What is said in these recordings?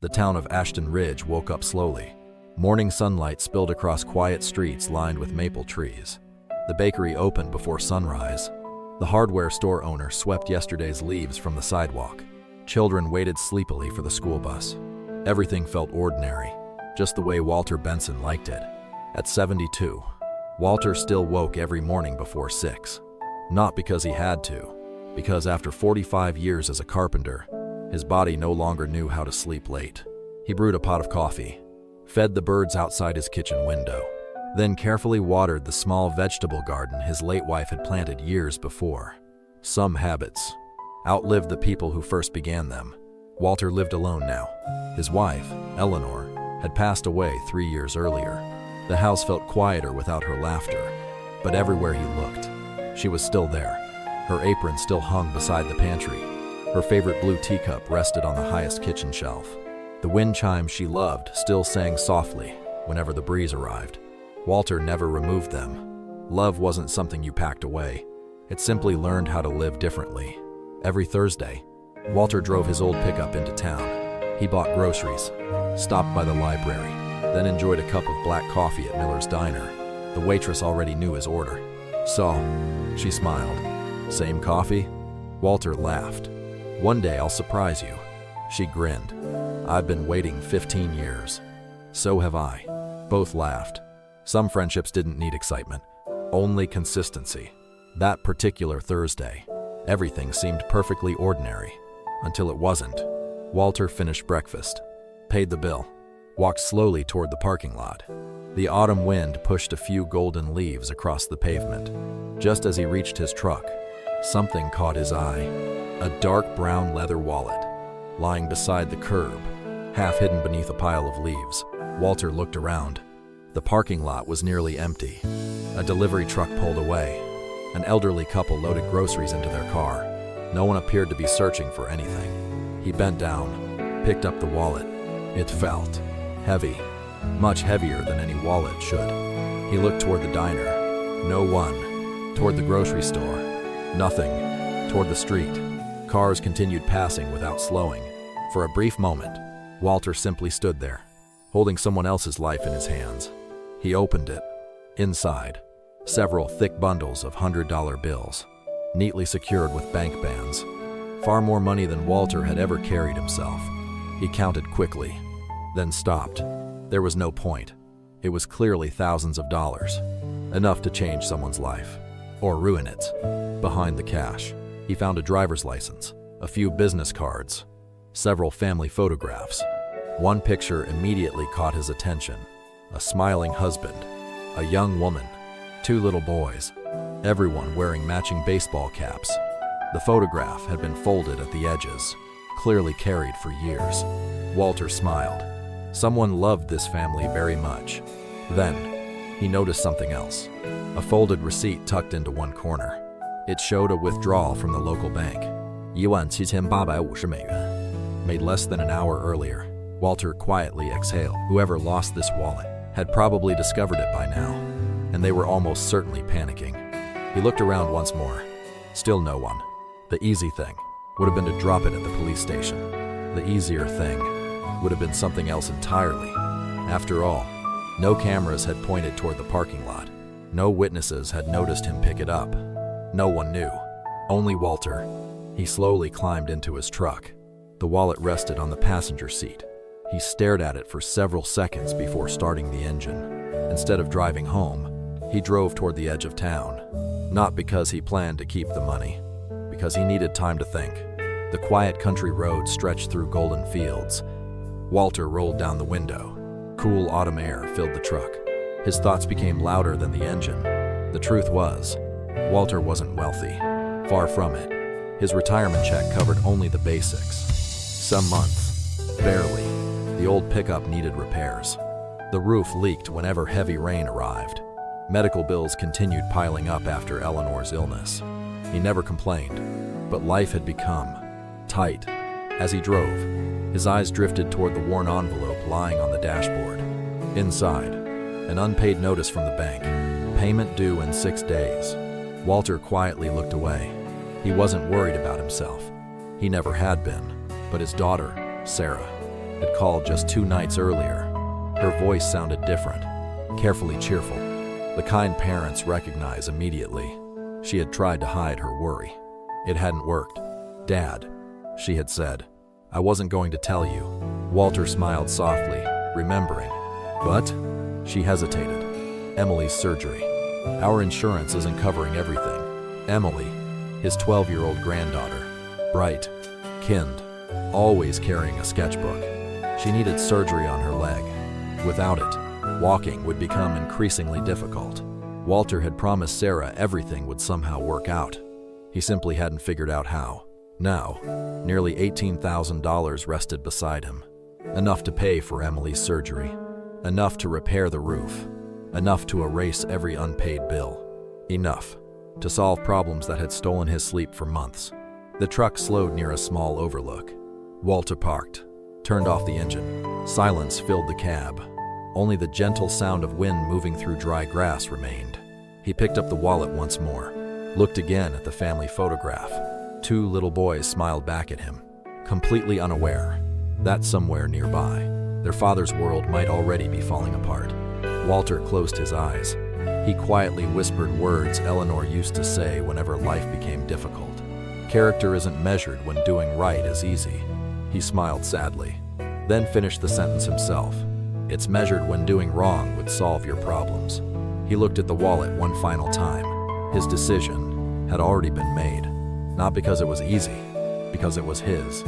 The town of Ashton Ridge woke up slowly. Morning sunlight spilled across quiet streets lined with maple trees. The bakery opened before sunrise. The hardware store owner swept yesterday's leaves from the sidewalk. Children waited sleepily for the school bus. Everything felt ordinary, just the way Walter Benson liked it. At 72, Walter still woke every morning before 6. Not because he had to, because after 45 years as a carpenter, his body no longer knew how to sleep late. He brewed a pot of coffee, fed the birds outside his kitchen window, then carefully watered the small vegetable garden his late wife had planted years before. Some habits outlived the people who first began them. Walter lived alone now. His wife, Eleanor, had passed away 3 years earlier. The house felt quieter without her laughter, but everywhere he looked, she was still there. Her apron still hung beside the pantry. Her favorite blue teacup rested on the highest kitchen shelf. The wind chimes she loved still sang softly whenever the breeze arrived. Walter never removed them. Love wasn't something you packed away. It simply learned how to live differently. Every Thursday, Walter drove his old pickup into town. He bought groceries, stopped by the library, then enjoyed a cup of black coffee at Miller's Diner. The waitress already knew his order. "So," she smiled. "Same coffee?" Walter laughed. "One day I'll surprise you." She grinned. "I've been waiting 15 years." "So have I." Both laughed. Some friendships didn't need excitement, only consistency. That particular Thursday, everything seemed perfectly ordinary, until it wasn't. Walter finished breakfast, paid the bill, walked slowly toward the parking lot. The autumn wind pushed a few golden leaves across the pavement. Just as he reached his truck, something caught his eye. A dark brown leather wallet, lying beside the curb, half hidden beneath a pile of leaves. Walter looked around. The parking lot was nearly empty. A delivery truck pulled away. An elderly couple loaded groceries into their car. No one appeared to be searching for anything. He bent down, picked up the wallet. It felt heavy, much heavier than any wallet should. He looked toward the diner. No one. Toward the grocery store. Nothing. Toward the street. Cars continued passing without slowing. For a brief moment, Walter simply stood there, holding someone else's life in his hands. He opened it. Inside, several thick bundles of $100 bills, neatly secured with bank bands. Far more money than Walter had ever carried himself. He counted quickly, then stopped. There was no point. It was clearly thousands of dollars, enough to change someone's life, or ruin it. Behind the cash, he found a driver's license, a few business cards, several family photographs. One picture immediately caught his attention. A smiling husband, a young woman, 2 little boys, everyone wearing matching baseball caps. The photograph had been folded at the edges, clearly carried for years. Walter smiled. Someone loved this family very much. Then, he noticed something else. A folded receipt tucked into one corner. It showed a withdrawal from the local bank. 17,850 元. Made less than an hour earlier. Walter quietly exhaled. Whoever lost this wallet had probably discovered it by now, and they were almost certainly panicking. He looked around once more. Still no one. The easy thing would have been to drop it at the police station. The easier thing would have been something else entirely. After all, no cameras had pointed toward the parking lot. No witnesses had noticed him pick it up. No one knew. Only Walter. He slowly climbed into his truck. The wallet rested on the passenger seat. He stared at it for several seconds before starting the engine. Instead of driving home, he drove toward the edge of town. Not because he planned to keep the money, because he needed time to think. The quiet country road stretched through golden fields. Walter rolled down the window. Cool autumn air filled the truck. His thoughts became louder than the engine. The truth was, Walter wasn't wealthy. Far from it. His retirement check covered only the basics. Some months, barely. The old pickup needed repairs. The roof leaked whenever heavy rain arrived. Medical bills continued piling up after Eleanor's illness. He never complained, but life had become tight. As he drove, his eyes drifted toward the worn envelope lying on the dashboard. Inside, an unpaid notice from the bank. Payment due in 6 days. Walter quietly looked away. He wasn't worried about himself. He never had been. But his daughter, Sarah, had called just 2 nights earlier. Her voice sounded different, carefully cheerful. The kind parents recognize immediately. She had tried to hide her worry. It hadn't worked. "Dad," she had said, "I wasn't going to tell you." Walter smiled softly, remembering. "But?" She hesitated. "Emily's surgery. Our insurance isn't covering everything." Emily, his 12-year-old granddaughter, bright, kind, always carrying a sketchbook. She needed surgery on her leg. Without it, walking would become increasingly difficult. Walter had promised Sarah everything would somehow work out. He simply hadn't figured out how. Now, nearly $18,000 rested beside him. Enough to pay for Emily's surgery. Enough to repair the roof. Enough to erase every unpaid bill. Enough to solve problems that had stolen his sleep for months. The truck slowed near a small overlook. Walter parked, turned off the engine. Silence filled the cab. Only the gentle sound of wind moving through dry grass remained. He picked up the wallet once more, looked again at the family photograph. 2 little boys smiled back at him, completely unaware that somewhere nearby, their father's world might already be falling apart. Walter closed his eyes. He quietly whispered words Eleanor used to say whenever life became difficult. "Character isn't measured when doing right is easy." He smiled sadly, then finished the sentence himself. "It's measured when doing wrong would solve your problems." He looked at the wallet one final time. His decision had already been made. Not because it was easy, because it was his.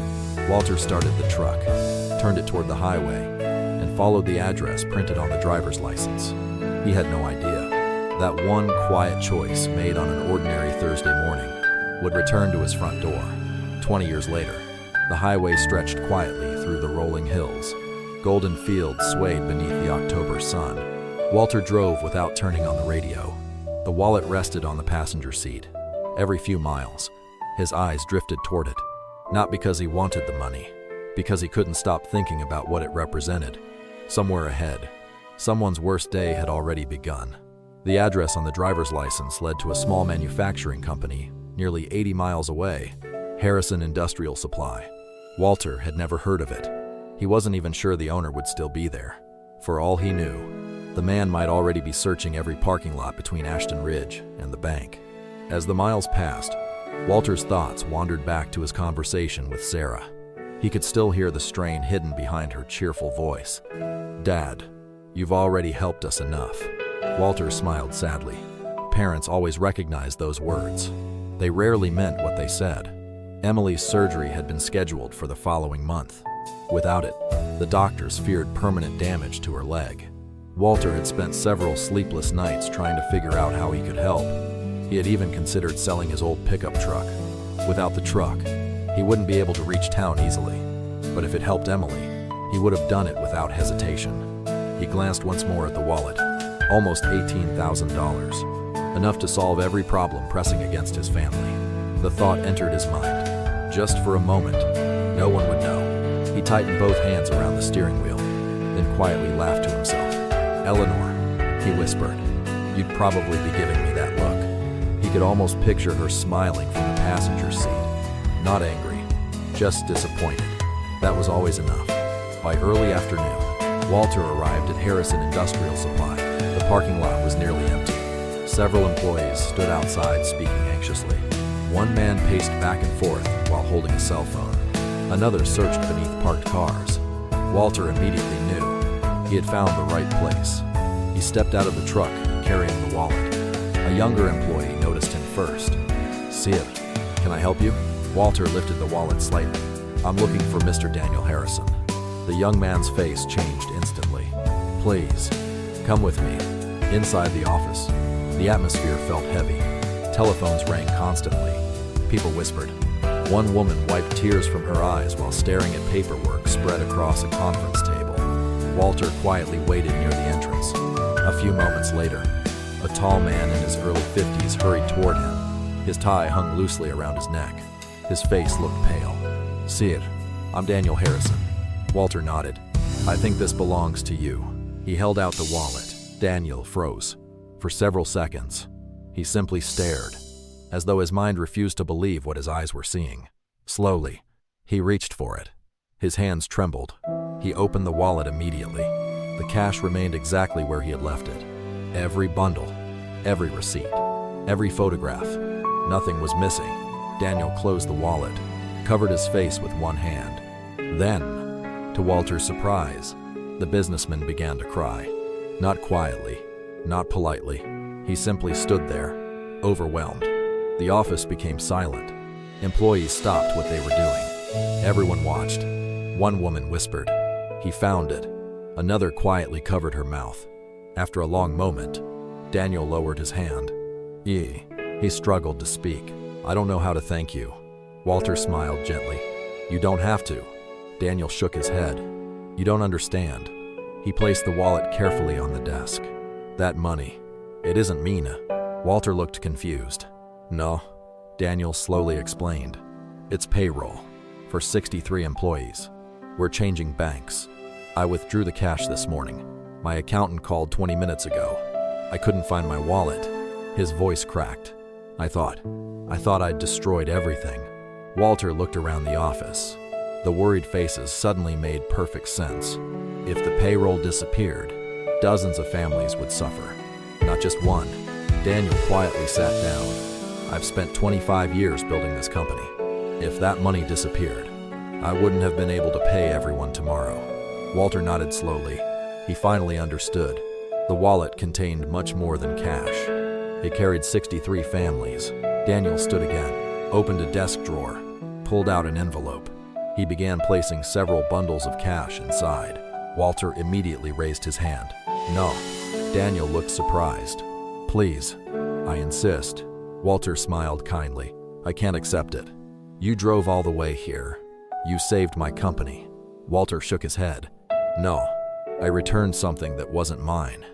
Walter started the truck, turned it toward the highway, and followed the address printed on the driver's license. He had no idea that one quiet choice made on an ordinary Thursday morning would return to his front door. 20 years later, the highway stretched quietly through the rolling hills. Golden fields swayed beneath the October sun. Walter drove without turning on the radio. The wallet rested on the passenger seat. Every few miles, his eyes drifted toward it. Not because he wanted the money, because he couldn't stop thinking about what it represented. Somewhere ahead, someone's worst day had already begun. The address on the driver's license led to a small manufacturing company nearly 80 miles away, Harrison Industrial Supply. Walter had never heard of it. He wasn't even sure the owner would still be there. For all he knew, the man might already be searching every parking lot between Ashton Ridge and the bank. As the miles passed, Walter's thoughts wandered back to his conversation with Sarah. He could still hear the strain hidden behind her cheerful voice. "Dad, you've already helped us enough." Walter smiled sadly. Parents always recognized those words. They rarely meant what they said. Emily's surgery had been scheduled for the following month. Without it, the doctors feared permanent damage to her leg. Walter had spent several sleepless nights trying to figure out how he could help. He had even considered selling his old pickup truck. Without the truck, he wouldn't be able to reach town easily. But if it helped Emily, he would have done it without hesitation. He glanced once more at the wallet. Almost $18,000. Enough to solve every problem pressing against his family. The thought entered his mind. Just for a moment, no one would know. He tightened both hands around the steering wheel, then quietly laughed to himself. "Eleanor," he whispered, "you'd probably be giving me that look." He could almost picture her smiling from the passenger seat. Not angry, just disappointed. That was always enough. By early afternoon, Walter arrived at Harrison Industrial Supply. The parking lot was nearly empty. Several employees stood outside speaking anxiously. One man paced back and forth while holding a cell phone. Another searched beneath parked cars. Walter immediately knew he had found the right place. He stepped out of the truck, carrying the wallet. A younger employee noticed him first. "See it. Can I help you?" Walter lifted the wallet slightly. "I'm looking for Mr. Daniel Harrison." The young man's face changed instantly. "Please, come with me." Inside the office, the atmosphere felt heavy. Telephones rang constantly. People whispered. One woman wiped tears from her eyes while staring at paperwork spread across a conference table. Walter quietly waited near the entrance. A few moments later, a tall man in his early 50s hurried toward him. His tie hung loosely around his neck. His face looked pale. "See it. I'm Daniel Harrison." Walter nodded. "I think this belongs to you." He held out the wallet. Daniel froze. For several seconds, he simply stared, as though his mind refused to believe what his eyes were seeing. Slowly, he reached for it. His hands trembled. He opened the wallet immediately. The cash remained exactly where he had left it. Every bundle, every receipt, every photograph. Nothing was missing. Daniel closed the wallet, covered his face with one hand. Then, to Walter's surprise, the businessman began to cry. Not quietly, not politely. He simply stood there, overwhelmed. The office became silent. Employees stopped what they were doing. Everyone watched. One woman whispered, "He found it." Another quietly covered her mouth. After a long moment, Daniel lowered his hand. He struggled to speak. "I don't know how to thank you." Walter smiled gently. "You don't have to." Daniel shook his head. "You don't understand." He placed the wallet carefully on the desk. "That money, it isn't Mina." Walter looked confused. "No," Daniel slowly explained. "It's payroll for 63 employees. We're changing banks. I withdrew the cash this morning. My accountant called 20 minutes ago. I couldn't find my wallet." His voice cracked. I thought I'd destroyed everything." Walter looked around the office. The worried faces suddenly made perfect sense. If the payroll disappeared, dozens of families would suffer. Not just one. Daniel quietly sat down. "I've spent 25 years building this company. If that money disappeared, I wouldn't have been able to pay everyone tomorrow." Walter nodded slowly. He finally understood. The wallet contained much more than cash. It carried 63 families. Daniel stood again, opened a desk drawer, pulled out an envelope. He began placing several bundles of cash inside. Walter immediately raised his hand. "No." Daniel looked surprised. "Please, I insist." Walter smiled kindly. "I can't accept it. You drove all the way here. You saved my company." Walter shook his head. "No, I returned something that wasn't mine."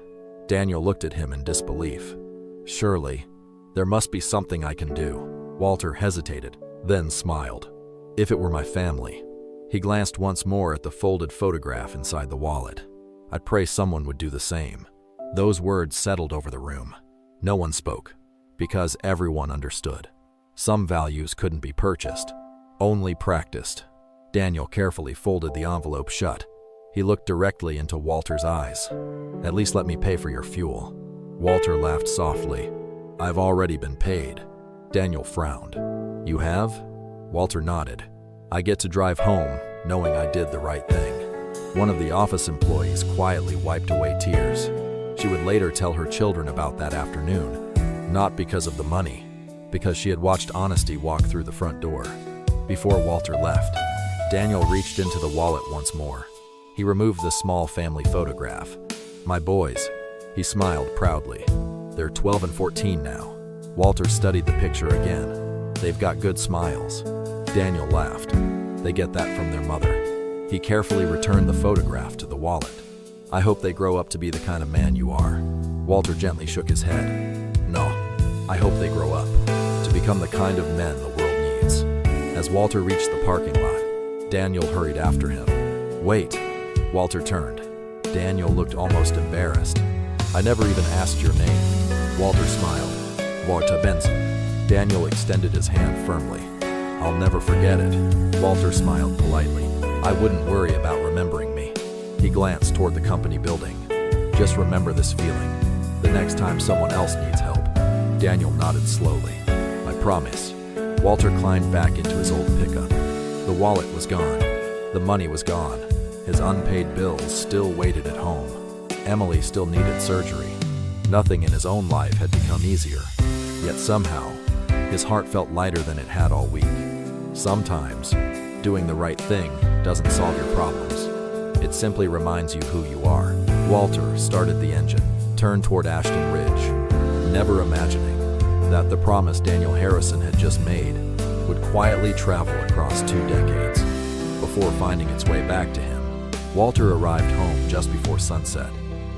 Daniel looked at him in disbelief. "Surely, there must be something I can do." Walter hesitated, then smiled. "If it were my family." He glanced once more at the folded photograph inside the wallet. "I'd pray someone would do the same." Those words settled over the room. No one spoke, because everyone understood. Some values couldn't be purchased, only practiced. Daniel carefully folded the envelope shut. He looked directly into Walter's eyes. "At least let me pay for your fuel." Walter laughed softly. "I've already been paid." Daniel frowned. "You have?" Walter nodded. "I get to drive home, knowing I did the right thing." One of the office employees quietly wiped away tears. She would later tell her children about that afternoon, not because of the money, because she had watched honesty walk through the front door. Before Walter left, Daniel reached into the wallet once more. He removed the small family photograph. "My boys," he smiled proudly. "They're 12 and 14 now." Walter studied the picture again. "They've got good smiles." Daniel laughed. "They get that from their mother." He carefully returned the photograph to the wallet. "I hope they grow up to be the kind of man you are." Walter gently shook his head. "No, I hope they grow up to become the kind of men the world needs." As Walter reached the parking lot, Daniel hurried after him. "Wait." Walter turned. Daniel looked almost embarrassed. "I never even asked your name." Walter smiled. "Walter Benson." Daniel extended his hand firmly. "I'll never forget it." Walter smiled politely. "I wouldn't worry about remembering me." He glanced toward the company building. "Just remember this feeling, the next time someone else needs help." Daniel nodded slowly. "I promise." Walter climbed back into his old pickup. The wallet was gone. The money was gone. His unpaid bills still waited at home. Emily still needed surgery. Nothing in his own life had become easier. Yet somehow, his heart felt lighter than it had all week. Sometimes, doing the right thing doesn't solve your problems. It simply reminds you who you are. Walter started the engine, turned toward Ashton Ridge, never imagining that the promise Daniel Harrison had just made would quietly travel across 2 decades before finding its way back to him. Walter arrived home just before sunset.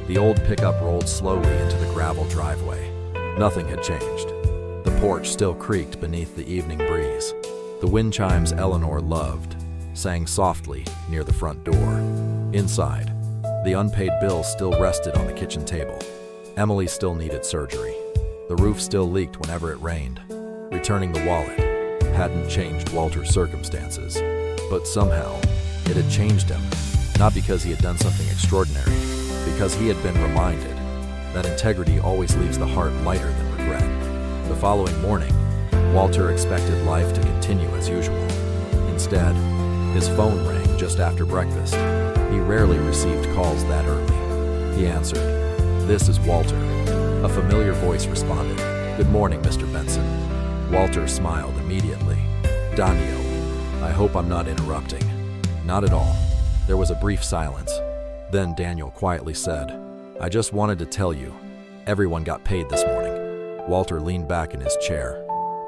The old pickup rolled slowly into the gravel driveway. Nothing had changed. The porch still creaked beneath the evening breeze. The wind chimes Eleanor loved sang softly near the front door. Inside, the unpaid bills still rested on the kitchen table. Emily still needed surgery. The roof still leaked whenever it rained. Returning the wallet hadn't changed Walter's circumstances, but somehow it had changed him. Not because he had done something extraordinary, because he had been reminded that integrity always leaves the heart lighter than regret. The following morning, Walter expected life to continue as usual. Instead, his phone rang just after breakfast. He rarely received calls that early. He answered. "This is Walter." A familiar voice responded. "Good morning, Mr. Benson." Walter smiled immediately. "Daniel, I hope I'm not interrupting." "Not at all." There was a brief silence. Then Daniel quietly said, "I just wanted to tell you, everyone got paid this morning." Walter leaned back in his chair.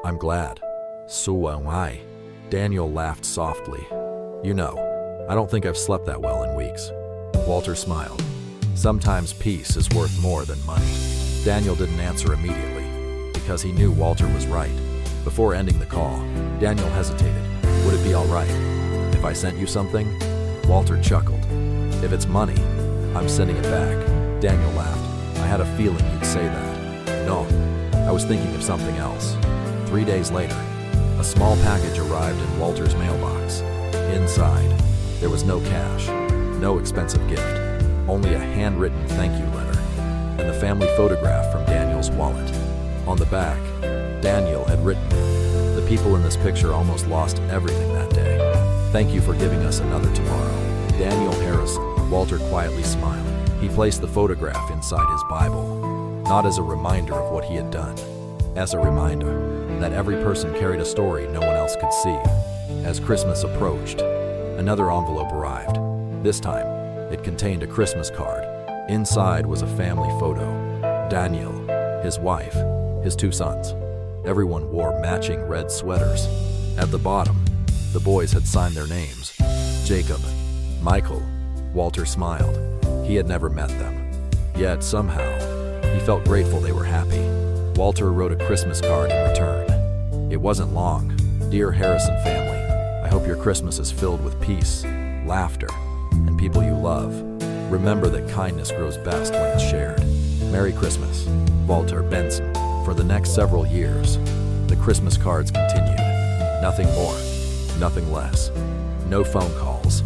"I'm glad." "So am I." Daniel laughed softly. "You know, I don't think I've slept that well in weeks." Walter smiled. "Sometimes peace is worth more than money." Daniel didn't answer immediately, because he knew Walter was right. Before ending the call, Daniel hesitated. "Would it be all right if I sent you something?" Walter chuckled. "If it's money, I'm sending it back." Daniel laughed. "I had a feeling you'd say that." "No, I was thinking of something else." 3 days later, a small package arrived in Walter's mailbox. Inside, there was no cash, no expensive gift, only a handwritten thank you letter, and the family photograph from Daniel's wallet. On the back, Daniel had written, "The people in this picture almost lost everything that day. Thank you for giving us another tomorrow. Daniel Harrison." Walter quietly smiled. He placed the photograph inside his Bible, not as a reminder of what he had done, as a reminder that every person carried a story no one else could see. As Christmas approached, another envelope arrived. This time, it contained a Christmas card. Inside was a family photo. Daniel, his wife, his 2 sons. Everyone wore matching red sweaters. At the bottom, the boys had signed their names. Jacob, Michael. Walter smiled. He had never met them. Yet somehow, he felt grateful they were happy. Walter wrote a Christmas card in return. It wasn't long. "Dear Harrison family, I hope your Christmas is filled with peace, laughter, and people you love. Remember that kindness grows best when it's shared. Merry Christmas, Walter Benson." For the next several years, the Christmas cards continued. Nothing more, nothing less. No phone calls,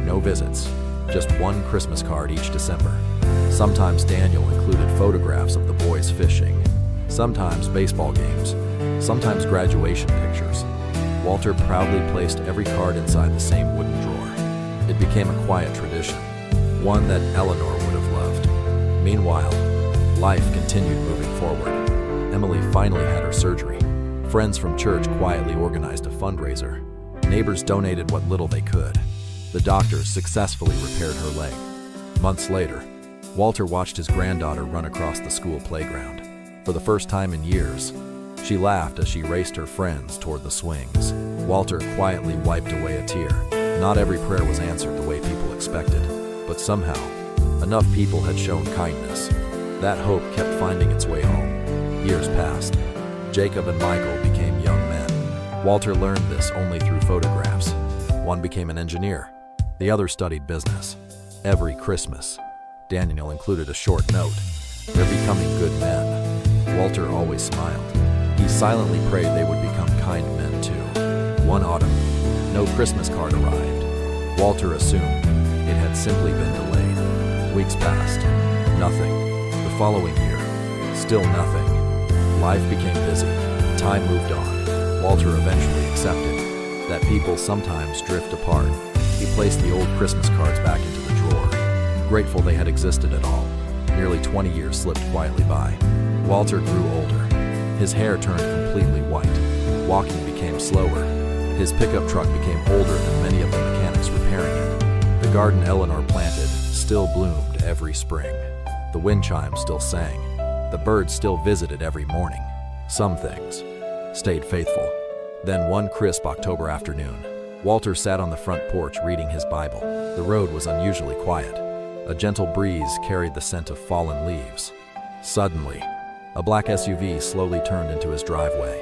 no visits, just one Christmas card each December. Sometimes Daniel included photographs of the boys fishing, sometimes baseball games, sometimes graduation pictures. Walter proudly placed every card inside the same wooden drawer. It became a quiet tradition, one that Eleanor would have loved. Meanwhile, life continued moving forward. Emily finally had her surgery. Friends from church quietly organized a fundraiser. Neighbors donated what little they could. The doctors successfully repaired her leg. Months later, Walter watched his granddaughter run across the school playground. For the first time in years, she laughed as she raced her friends toward the swings. Walter quietly wiped away a tear. Not every prayer was answered the way people expected, but somehow, enough people had shown kindness. That hope kept finding its way home. Years passed. Jacob and Michael became young men. Walter learned this only through photographs. One became an engineer. The other studied business. Every Christmas, Daniel included a short note. "They're becoming good men." Walter always smiled. He silently prayed they would become kind men too. One autumn, no Christmas card arrived. Walter assumed it had simply been delayed. Weeks passed. Nothing. The following year, still nothing. Life became busy. Time moved on. Walter eventually accepted that people sometimes drift apart. He placed the old Christmas cards back into the drawer, grateful they had existed at all. Nearly 20 years slipped quietly by. Walter grew older. His hair turned completely white. Walking became slower. His pickup truck became older than many of the mechanics repairing it. The garden Eleanor planted still bloomed every spring. The wind chimes still sang. The birds still visited every morning. Some things stayed faithful. Then one crisp October afternoon, Walter sat on the front porch reading his Bible. The road was unusually quiet. A gentle breeze carried the scent of fallen leaves. Suddenly, a black SUV slowly turned into his driveway.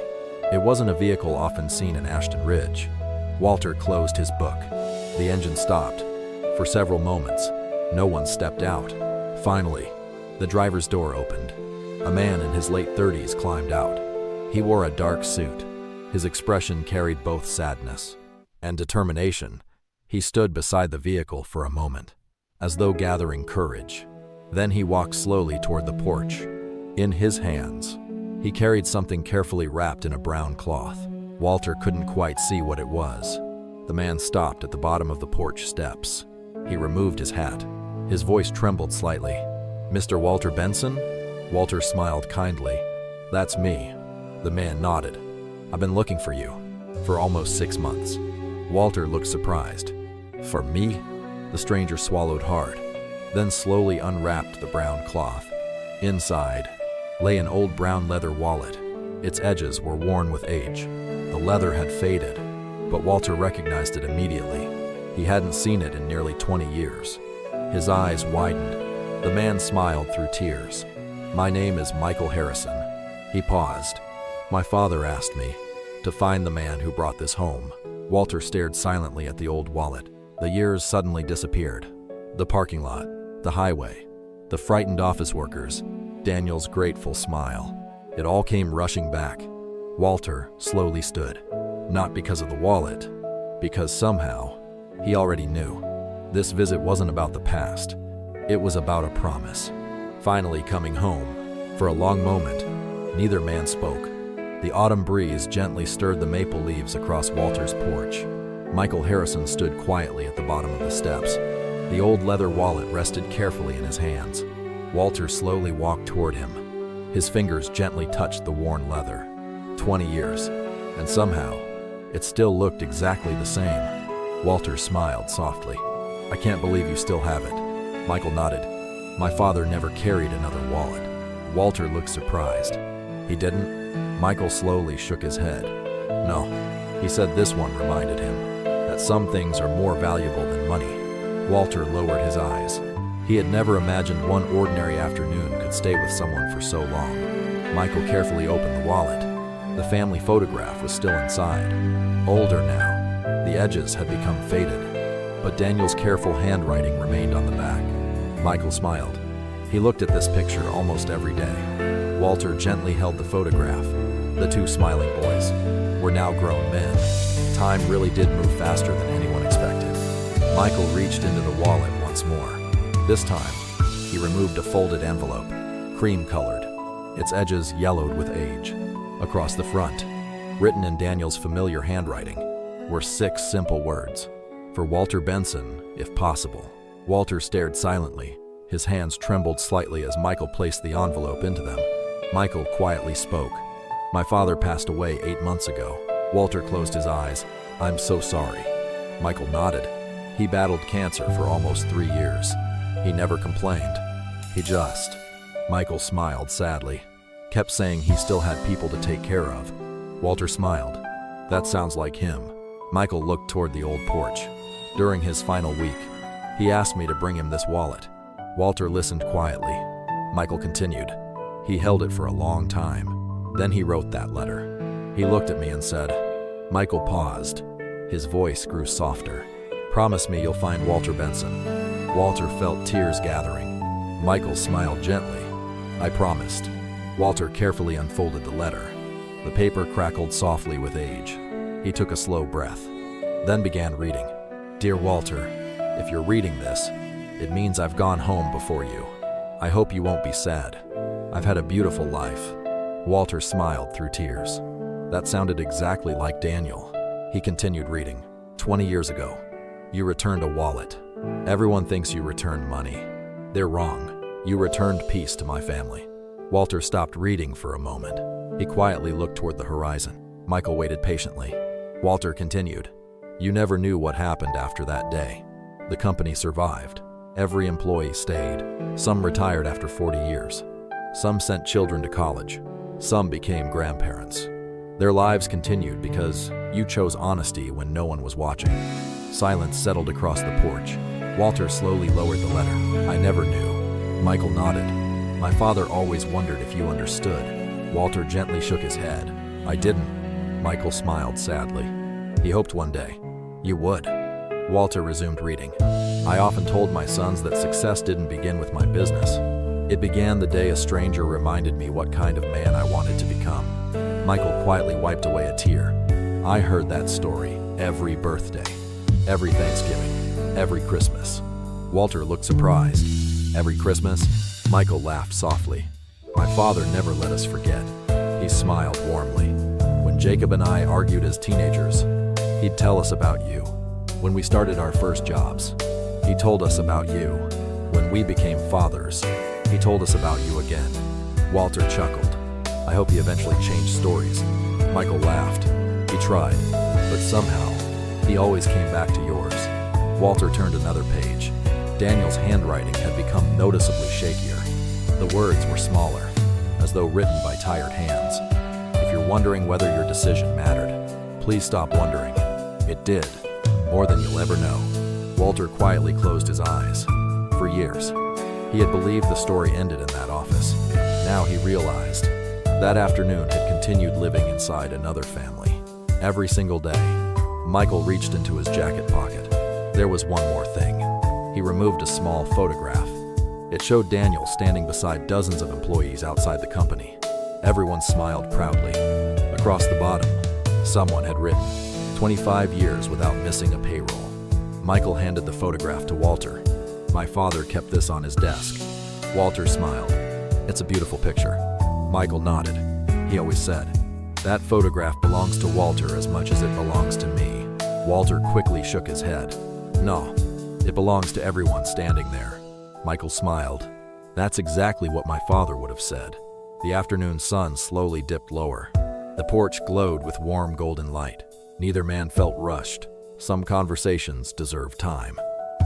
It wasn't a vehicle often seen in Ashton Ridge. Walter closed his book. The engine stopped. For several moments, no one stepped out. Finally, the driver's door opened. A man in his late 30s climbed out. He wore a dark suit. His expression carried both sadness and determination. He stood beside the vehicle for a moment, as though gathering courage. Then he walked slowly toward the porch. In his hands, he carried something carefully wrapped in a brown cloth. Walter couldn't quite see what it was. The man stopped at the bottom of the porch steps. He removed his hat. His voice trembled slightly. "Mr. Walter Benson?" Walter smiled kindly. "That's me." The man nodded. "I've been looking for you for almost 6 months." Walter looked surprised. "For me?" The stranger swallowed hard, then slowly unwrapped the brown cloth. Inside lay an old brown leather wallet. Its edges were worn with age. The leather had faded, but Walter recognized it immediately. He hadn't seen it in nearly 20 years. His eyes widened. The man smiled through tears. "My name is Michael Harrison." He paused. "My father asked me to find the man who brought this home." Walter stared silently at the old wallet. The years suddenly disappeared. The parking lot, the highway, the frightened office workers, Daniel's grateful smile. It all came rushing back. Walter slowly stood, not because of the wallet, because somehow he already knew. This visit wasn't about the past. It was about a promise. Finally coming home. For a long moment, neither man spoke. The autumn breeze gently stirred the maple leaves across Walter's porch. Michael Harrison stood quietly at the bottom of the steps. The old leather wallet rested carefully in his hands. Walter slowly walked toward him. His fingers gently touched the worn leather. 20 years, and somehow, it still looked exactly the same. Walter smiled softly. "I can't believe you still have it." Michael nodded. "My father never carried another wallet." Walter looked surprised. "He didn't?" Michael slowly shook his head. "No." He said this one reminded him that some things are more valuable than money. Walter lowered his eyes. He had never imagined one ordinary afternoon could stay with someone for so long. Michael carefully opened the wallet. The family photograph was still inside. Older now, the edges had become faded, but Daniel's careful handwriting remained on the back. Michael smiled. He looked at this picture almost every day. Walter gently held the photograph. The two smiling boys were now grown men. Time really did move faster than anyone expected. Michael reached into the wallet once more. This time, he removed a folded envelope, cream-colored, its edges yellowed with age. Across the front, written in Daniel's familiar handwriting, were 6 simple words. "For Walter Benson, if possible." Walter stared silently. His hands trembled slightly as Michael placed the envelope into them. Michael quietly spoke. "My father passed away 8 months ago." Walter closed his eyes. "I'm so sorry." Michael nodded. He battled cancer for almost 3 years. He never complained. He just... Michael smiled sadly. Kept saying he still had people to take care of. Walter smiled. "That sounds like him." Michael looked toward the old porch. During his final week, he asked me to bring him this wallet. Walter listened quietly. Michael continued. "He held it for a long time. Then he wrote that letter." He looked at me and said. Michael paused. His voice grew softer. "Promise me you'll find Walter Benson." Walter felt tears gathering. Michael smiled gently. "I promised." Walter carefully unfolded the letter. The paper crackled softly with age. He took a slow breath, then began reading. "Dear Walter, if you're reading this, it means I've gone home before you. I hope you won't be sad. I've had a beautiful life." Walter smiled through tears. That sounded exactly like Daniel. He continued reading. 20 years ago, you returned a wallet. Everyone thinks you returned money. They're wrong. You returned peace to my family." Walter stopped reading for a moment. He quietly looked toward the horizon. Michael waited patiently. Walter continued. "You never knew what happened after that day. The company survived. Every employee stayed. Some retired after 40 years. Some sent children to college. Some became grandparents. Their lives continued because you chose honesty when no one was watching." Silence settled across the porch. Walter slowly lowered the letter. "I never knew." Michael nodded. "My father always wondered if you understood." Walter gently shook his head. "I didn't." Michael smiled sadly. He hoped one day you would. Walter resumed reading. "I often told my sons that success didn't begin with my business. It began the day a stranger reminded me what kind of man I wanted to become." Michael quietly wiped away a tear. "I heard that story every birthday. Every Thanksgiving, every Christmas. Walter looked surprised. Every Christmas? Michael laughed softly. My father never let us forget. He smiled warmly. When Jacob and I argued as teenagers, he'd tell us about you. When we started our first jobs, he told us about you. When we became fathers, he told us about you again. Walter chuckled. I hope he eventually changed stories. Michael laughed. He tried, but somehow, he always came back to yours. Walter turned another page. Daniel's handwriting had become noticeably shakier. The words were smaller, as though written by tired hands. If you're wondering whether your decision mattered, please stop wondering. It did, more than you'll ever know. Walter quietly closed his eyes. For years, he had believed the story ended in that office. Now he realized that afternoon had continued living inside another family. Every single day, Michael reached into his jacket pocket. There was one more thing. He removed a small photograph. It showed Daniel standing beside dozens of employees outside the company. Everyone smiled proudly. Across the bottom, someone had written, 25 years without missing a payroll. Michael handed the photograph to Walter. My father kept this on his desk. Walter smiled. It's a beautiful picture. Michael nodded. He always said, that photograph belongs to Walter as much as it belongs to me. Walter quickly shook his head. No, it belongs to everyone standing there. Michael smiled. That's exactly what my father would have said. The afternoon sun slowly dipped lower. The porch glowed with warm golden light. Neither man felt rushed. Some conversations deserve time.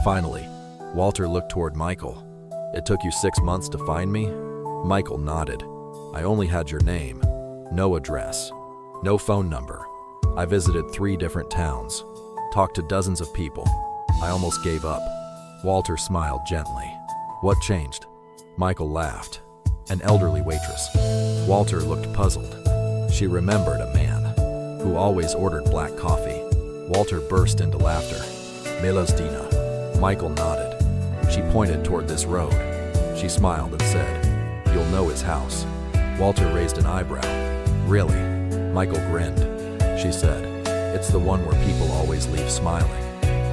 Finally, Walter looked toward Michael. It took you 6 months to find me? Michael nodded. I only had your name. No address. No phone number. I visited 3 different towns. Talked to dozens of people. I almost gave up. Walter smiled gently. What changed? Michael laughed. An elderly waitress. Walter looked puzzled. She remembered a man who always ordered black coffee. Walter burst into laughter. Milostina. Michael nodded. She pointed toward this road. She smiled and said, you'll know his house. Walter raised an eyebrow. Really? Michael grinned. She said, it's the one where people always leave smiling.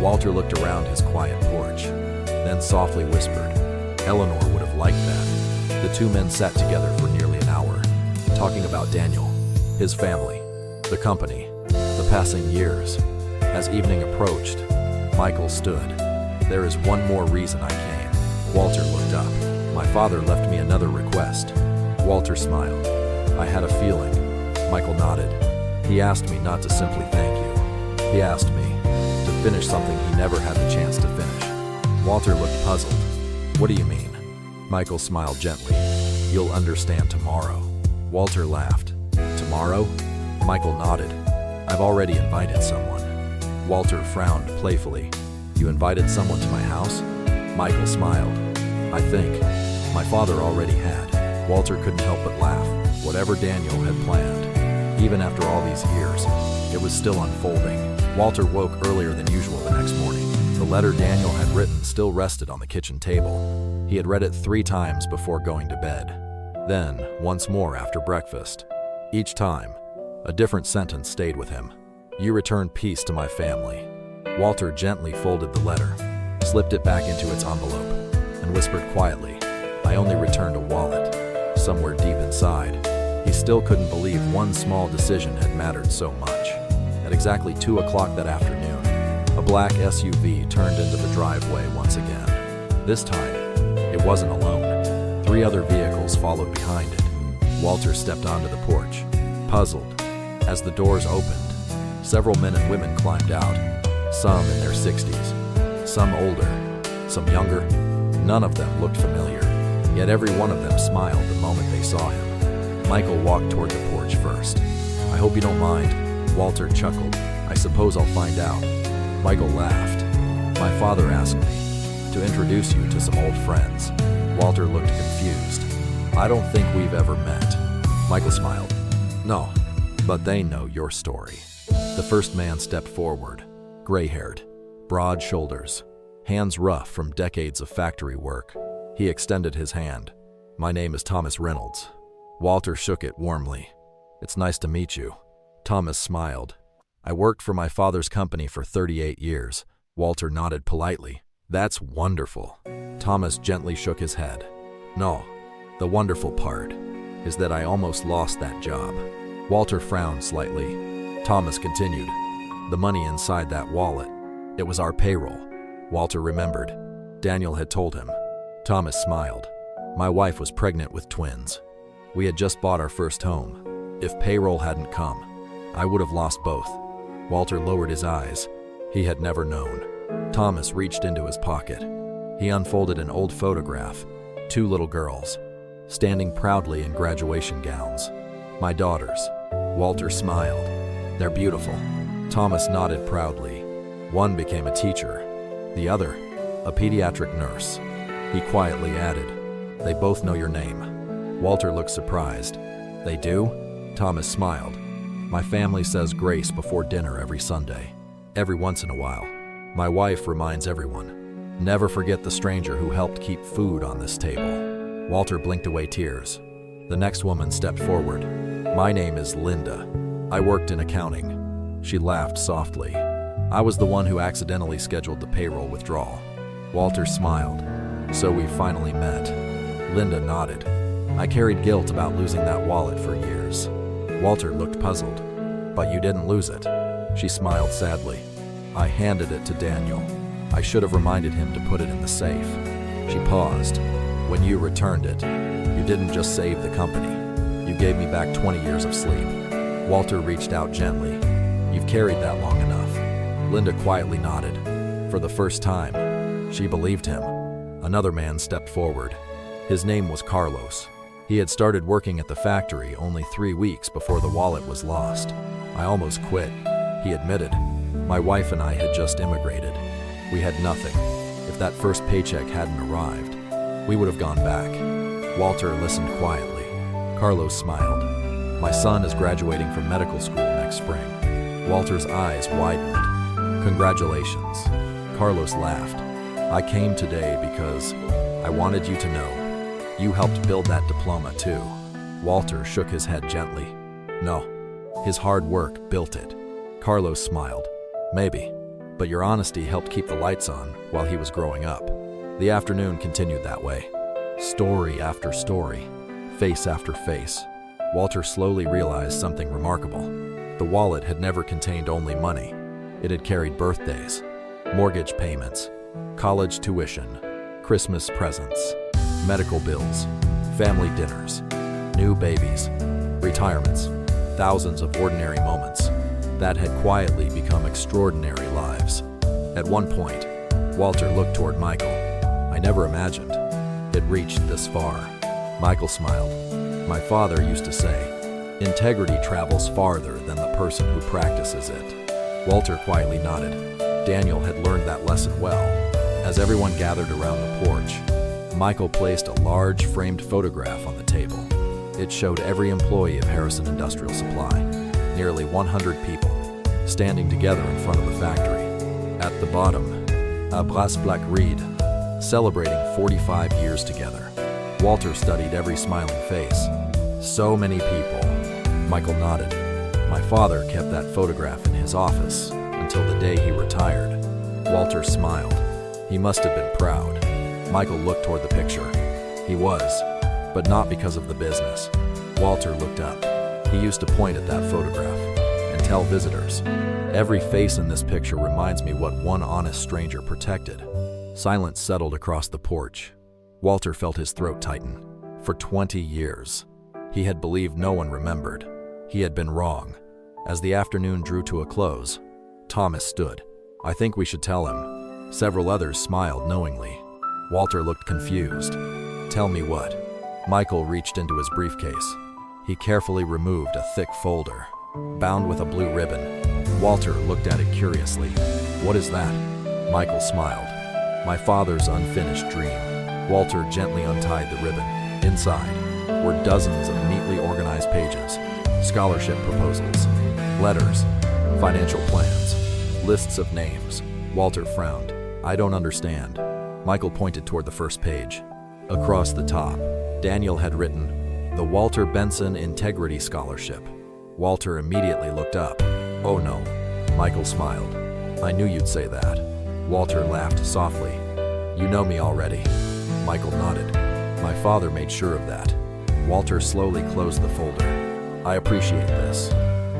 Walter looked around his quiet porch, then softly whispered, Eleanor would have liked that. The 2 men sat together for nearly an hour, talking about Daniel, his family, the company, the passing years. As evening approached, Michael stood. There is one more reason I came. Walter looked up. My father left me another request. Walter smiled. I had a feeling. Michael nodded. He asked me not to simply thank you. He asked me to finish something he never had the chance to finish. Walter looked puzzled. What do you mean? Michael smiled gently. You'll understand tomorrow. Walter laughed. Tomorrow? Michael nodded. I've already invited someone. Walter frowned playfully. You invited someone to my house? Michael smiled. I think. My father already had. Walter couldn't help but laugh. Whatever Daniel had planned, even after all these years, it was still unfolding. Walter woke earlier than usual the next morning. The letter Daniel had written still rested on the kitchen table. He had read it 3 times before going to bed. Then, once more after breakfast. Each time, a different sentence stayed with him. You returned peace to my family. Walter gently folded the letter, slipped it back into its envelope, and whispered quietly, I only returned a wallet. Somewhere deep inside, he still couldn't believe one small decision had mattered so much. At exactly 2 o'clock that afternoon, a black SUV turned into the driveway once again. This time, it wasn't alone. 3 other vehicles followed behind it. Walter stepped onto the porch, puzzled. As the doors opened, several men and women climbed out, some in their 60s, some older, some younger. None of them looked familiar, yet every one of them smiled the moment they saw him. Michael walked toward the porch first. I hope you don't mind. Walter chuckled. I suppose I'll find out. Michael laughed. My father asked me to introduce you to some old friends. Walter looked confused. I don't think we've ever met. Michael smiled. No, but they know your story. The first man stepped forward, gray-haired, broad shoulders, hands rough from decades of factory work. He extended his hand. My name is Thomas Reynolds. Walter shook it warmly. It's nice to meet you. Thomas smiled. I worked for my father's company for 38 years. Walter nodded politely. That's wonderful. Thomas gently shook his head. No, the wonderful part is that I almost lost that job. Walter frowned slightly. Thomas continued. The money inside that wallet, it was our payroll. Walter remembered. Daniel had told him. Thomas smiled. My wife was pregnant with twins. We had just bought our first home. If payroll hadn't come, I would have lost both. Walter lowered his eyes. He had never known. Thomas reached into his pocket. He unfolded an old photograph. 2 little girls, standing proudly in graduation gowns. My daughters. Walter smiled. They're beautiful. Thomas nodded proudly. One became a teacher. The other, a pediatric nurse. He quietly added, They both know your name. Walter looked surprised. They do? Thomas smiled. My family says grace before dinner every Sunday. Every once in a while. My wife reminds everyone. Never forget the stranger who helped keep food on this table. Walter blinked away tears. The next woman stepped forward. My name is Linda. I worked in accounting. She laughed softly. I was the one who accidentally scheduled the payroll withdrawal. Walter smiled. So we finally met. Linda nodded. I carried guilt about losing that wallet for years. Walter looked puzzled. But you didn't lose it. She smiled sadly. I handed it to Daniel. I should have reminded him to put it in the safe. She paused. When you returned it, you didn't just save the company. You gave me back 20 years of sleep. Walter reached out gently. You've carried that long enough. Linda quietly nodded. For the first time, she believed him. Another man stepped forward. His name was Carlos. He had started working at the factory only 3 weeks before the wallet was lost. I almost quit, he admitted. My wife and I had just immigrated. We had nothing. If that first paycheck hadn't arrived, we would have gone back. Walter listened quietly. Carlos smiled. My son is graduating from medical school next spring. Walter's eyes widened. Congratulations. Carlos laughed. I came today because I wanted you to know. You helped build that diploma too. Walter shook his head gently. No, his hard work built it. Carlos smiled. Maybe, but your honesty helped keep the lights on while he was growing up. The afternoon continued that way. Story after story, face after face. Walter slowly realized something remarkable. The wallet had never contained only money. It had carried birthdays, mortgage payments, college tuition, Christmas presents, medical bills, family dinners, new babies, retirements, thousands of ordinary moments that had quietly become extraordinary lives. At one point, Walter looked toward Michael. I never imagined it reached this far. Michael smiled. My father used to say, integrity travels farther than the person who practices it. Walter quietly nodded. Daniel had learned that lesson well. As everyone gathered around the porch, Michael placed a large framed photograph on the table. It showed every employee of Harrison Industrial Supply, nearly 100 people, standing together in front of the factory. At the bottom, a brass black reed, celebrating 45 years together. Walter studied every smiling face. So many people. Michael nodded. My father kept that photograph in his office until the day he retired. Walter smiled. He must have been proud. Michael looked toward the picture. He was, but not because of the business. Walter looked up. He used to point at that photograph and tell visitors, every face in this picture reminds me what one honest stranger protected. Silence settled across the porch. Walter felt his throat tighten. For 20 years, he had believed no one remembered. He had been wrong. As the afternoon drew to a close, Thomas stood. I think we should tell him. Several others smiled knowingly. Walter looked confused. Tell me what? Michael reached into his briefcase. He carefully removed a thick folder, bound with a blue ribbon. Walter looked at it curiously. What is that? Michael smiled. My father's unfinished dream. Walter gently untied the ribbon. Inside were dozens of neatly organized pages, scholarship proposals, letters, financial plans, lists of names. Walter frowned. I don't understand. Michael pointed toward the first page. Across the top, Daniel had written, the Walter Benson Integrity Scholarship. Walter immediately looked up. Oh no. Michael smiled. I knew you'd say that. Walter laughed softly. You know me already. Michael nodded. My father made sure of that. Walter slowly closed the folder. I appreciate this,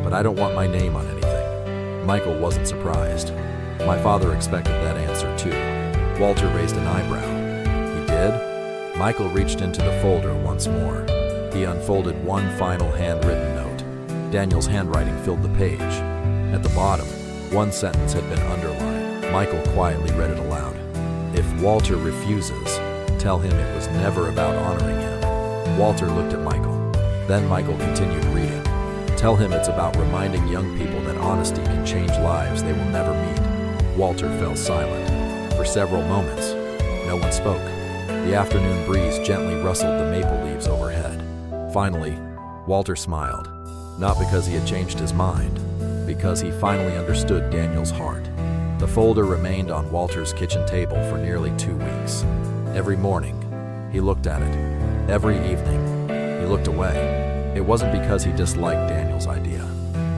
but I don't want my name on anything. Michael wasn't surprised. My father expected that answer too. Walter raised an eyebrow. He did? Michael reached into the folder once more. He unfolded one final handwritten note. Daniel's handwriting filled the page. At the bottom, one sentence had been underlined. Michael quietly read it aloud. If Walter refuses, tell him it was never about honoring him. Walter looked at Michael. Then Michael continued reading. Tell him it's about reminding young people that honesty can change lives they will never meet. Walter fell silent. For several moments, no one spoke. The afternoon breeze gently rustled the maple leaves overhead. Finally, Walter smiled. Not because he had changed his mind, because he finally understood Daniel's heart. The folder remained on Walter's kitchen table for nearly 2 weeks. Every morning, he looked at it. Every evening, he looked away. It wasn't because he disliked Daniel's idea.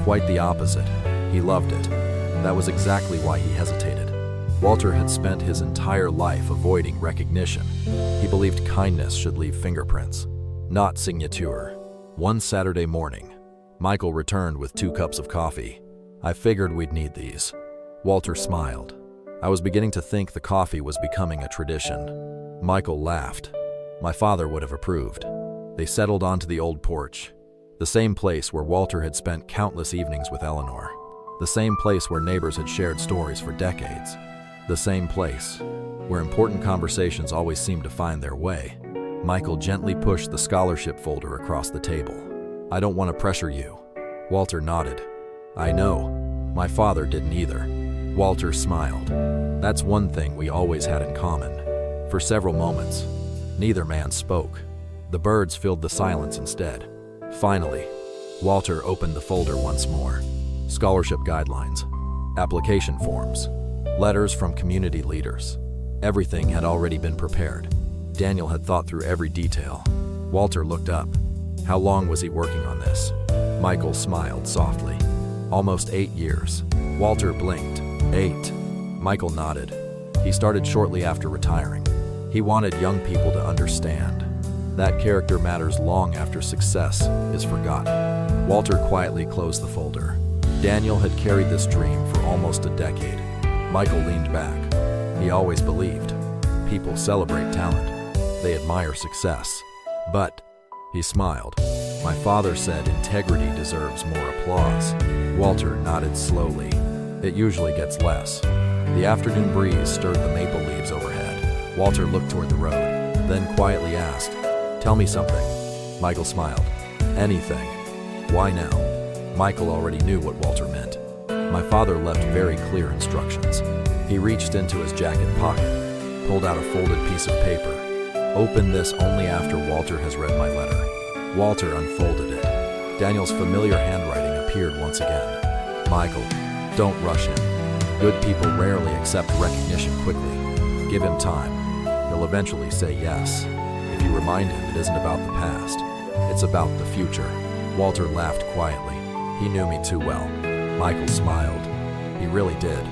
Quite the opposite. He loved it. That was exactly why he hesitated. Walter had spent his entire life avoiding recognition. He believed kindness should leave fingerprints, not signature. One Saturday morning, Michael returned with 2 cups of coffee. I figured we'd need these. Walter smiled. I was beginning to think the coffee was becoming a tradition. Michael laughed. My father would have approved. They settled onto the old porch, the same place where Walter had spent countless evenings with Eleanor, the same place where neighbors had shared stories for decades, the same place where important conversations always seemed to find their way. Michael gently pushed the scholarship folder across the table. I don't want to pressure you. Walter nodded. I know. My father didn't either. Walter smiled. That's one thing we always had in common. For several moments, neither man spoke. The birds filled the silence instead. Finally, Walter opened the folder once more. Scholarship guidelines, application forms, letters from community leaders. Everything had already been prepared. Daniel had thought through every detail. Walter looked up. How long was he working on this? Michael smiled softly. Almost 8 years. Walter blinked. 8. Michael nodded. He started shortly after retiring. He wanted young people to understand that character matters long after success is forgotten. Walter quietly closed the folder. Daniel had carried this dream for almost a decade. Michael leaned back. He always believed. People celebrate talent. They admire success. But, he smiled. My father said integrity deserves more applause. Walter nodded slowly. It usually gets less. The afternoon breeze stirred the maple leaves overhead. Walter looked toward the road, then quietly asked, Tell me something. Michael smiled. Anything. Why now? Michael already knew what Walter meant. My father left very clear instructions. He reached into his jacket pocket, pulled out a folded piece of paper. Open this only after Walter has read my letter. Walter unfolded it. Daniel's familiar handwriting appeared once again. Michael, don't rush him. Good people rarely accept recognition quickly. Give him time. He'll eventually say yes. If you remind him it isn't about the past, it's about the future. Walter laughed quietly. He knew me too well. Michael smiled. He really did.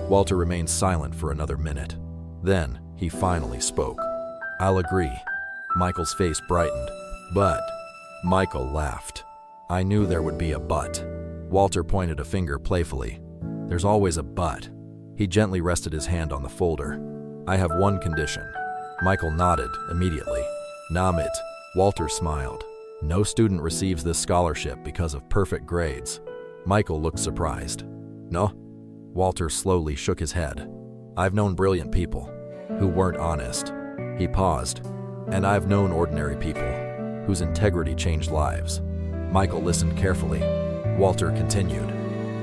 Walter remained silent for another minute. Then, he finally spoke. I'll agree. Michael's face brightened. But, Michael laughed. I knew there would be a but. Walter pointed a finger playfully. There's always a but. He gently rested his hand on the folder. I have one condition. Michael nodded immediately. Namit. Walter smiled. No student receives this scholarship because of perfect grades. Michael looked surprised. No? Walter slowly shook his head. I've known brilliant people who weren't honest. He paused. And I've known ordinary people whose integrity changed lives. Michael listened carefully. Walter continued.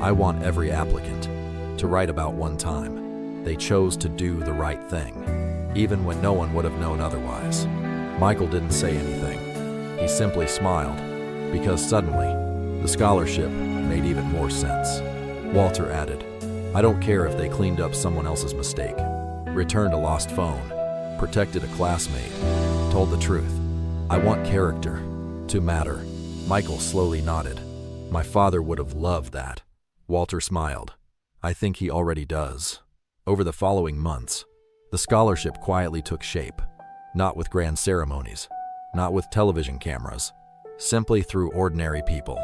I want every applicant to write about one time they chose to do the right thing, even when no one would have known otherwise. Michael didn't say anything. He simply smiled, because suddenly, the scholarship made even more sense. Walter added, I don't care if they cleaned up someone else's mistake, returned a lost phone, protected a classmate, told the truth. I want character to matter. Michael slowly nodded. My father would have loved that. Walter smiled. I think he already does. Over the following months, the scholarship quietly took shape, not with grand ceremonies, not with television cameras, simply through ordinary people,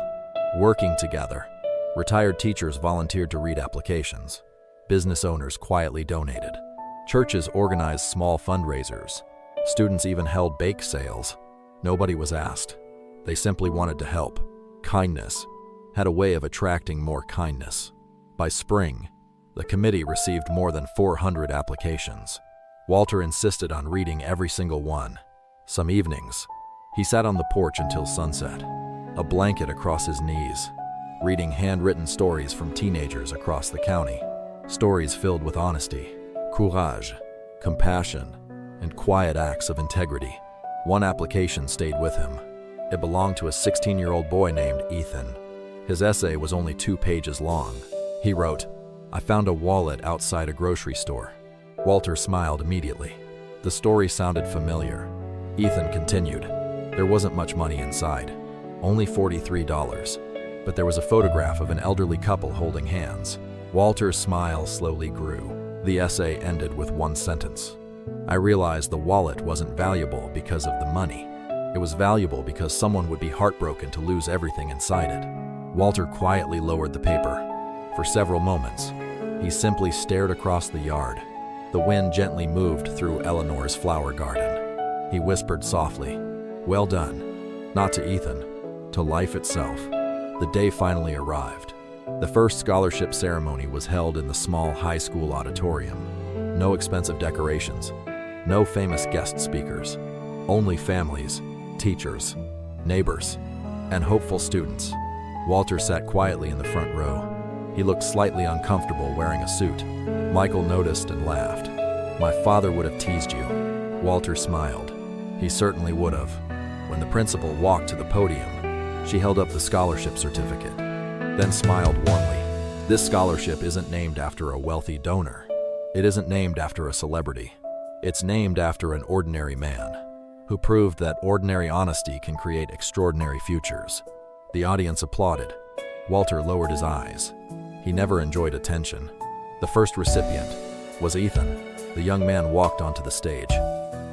working together. Retired teachers volunteered to read applications. Business owners quietly donated. Churches organized small fundraisers. Students even held bake sales. Nobody was asked. They simply wanted to help. Kindness had a way of attracting more kindness. By spring, the committee received more than 400 applications. Walter insisted on reading every single one. Some evenings, he sat on the porch until sunset, a blanket across his knees, reading handwritten stories from teenagers across the county. Stories filled with honesty, courage, compassion, and quiet acts of integrity. One application stayed with him. It belonged to a 16-year-old boy named Ethan. His essay was only 2 pages long. He wrote, "I found a wallet outside a grocery store." Walter smiled immediately. The story sounded familiar. Ethan continued, "There wasn't much money inside, only $43, but there was a photograph of an elderly couple holding hands." Walter's smile slowly grew. The essay ended with one sentence. "I realized the wallet wasn't valuable because of the money. It was valuable because someone would be heartbroken to lose everything inside it." Walter quietly lowered the paper. For several moments, he simply stared across the yard. The wind gently moved through Eleanor's flower garden. He whispered softly, "Well done." Not to Ethan, to life itself. The day finally arrived. The first scholarship ceremony was held in the small high school auditorium. No expensive decorations, no famous guest speakers, only families, teachers, neighbors, and hopeful students. Walter sat quietly in the front row. He looked slightly uncomfortable wearing a suit. Michael noticed and laughed. "My father would have teased you." Walter smiled. He certainly would have. When the principal walked to the podium, she held up the scholarship certificate, then smiled warmly. "This scholarship isn't named after a wealthy donor. It isn't named after a celebrity. It's named after an ordinary man who proved that ordinary honesty can create extraordinary futures." The audience applauded. Walter lowered his eyes. He never enjoyed attention. The first recipient was Ethan. The young man walked onto the stage,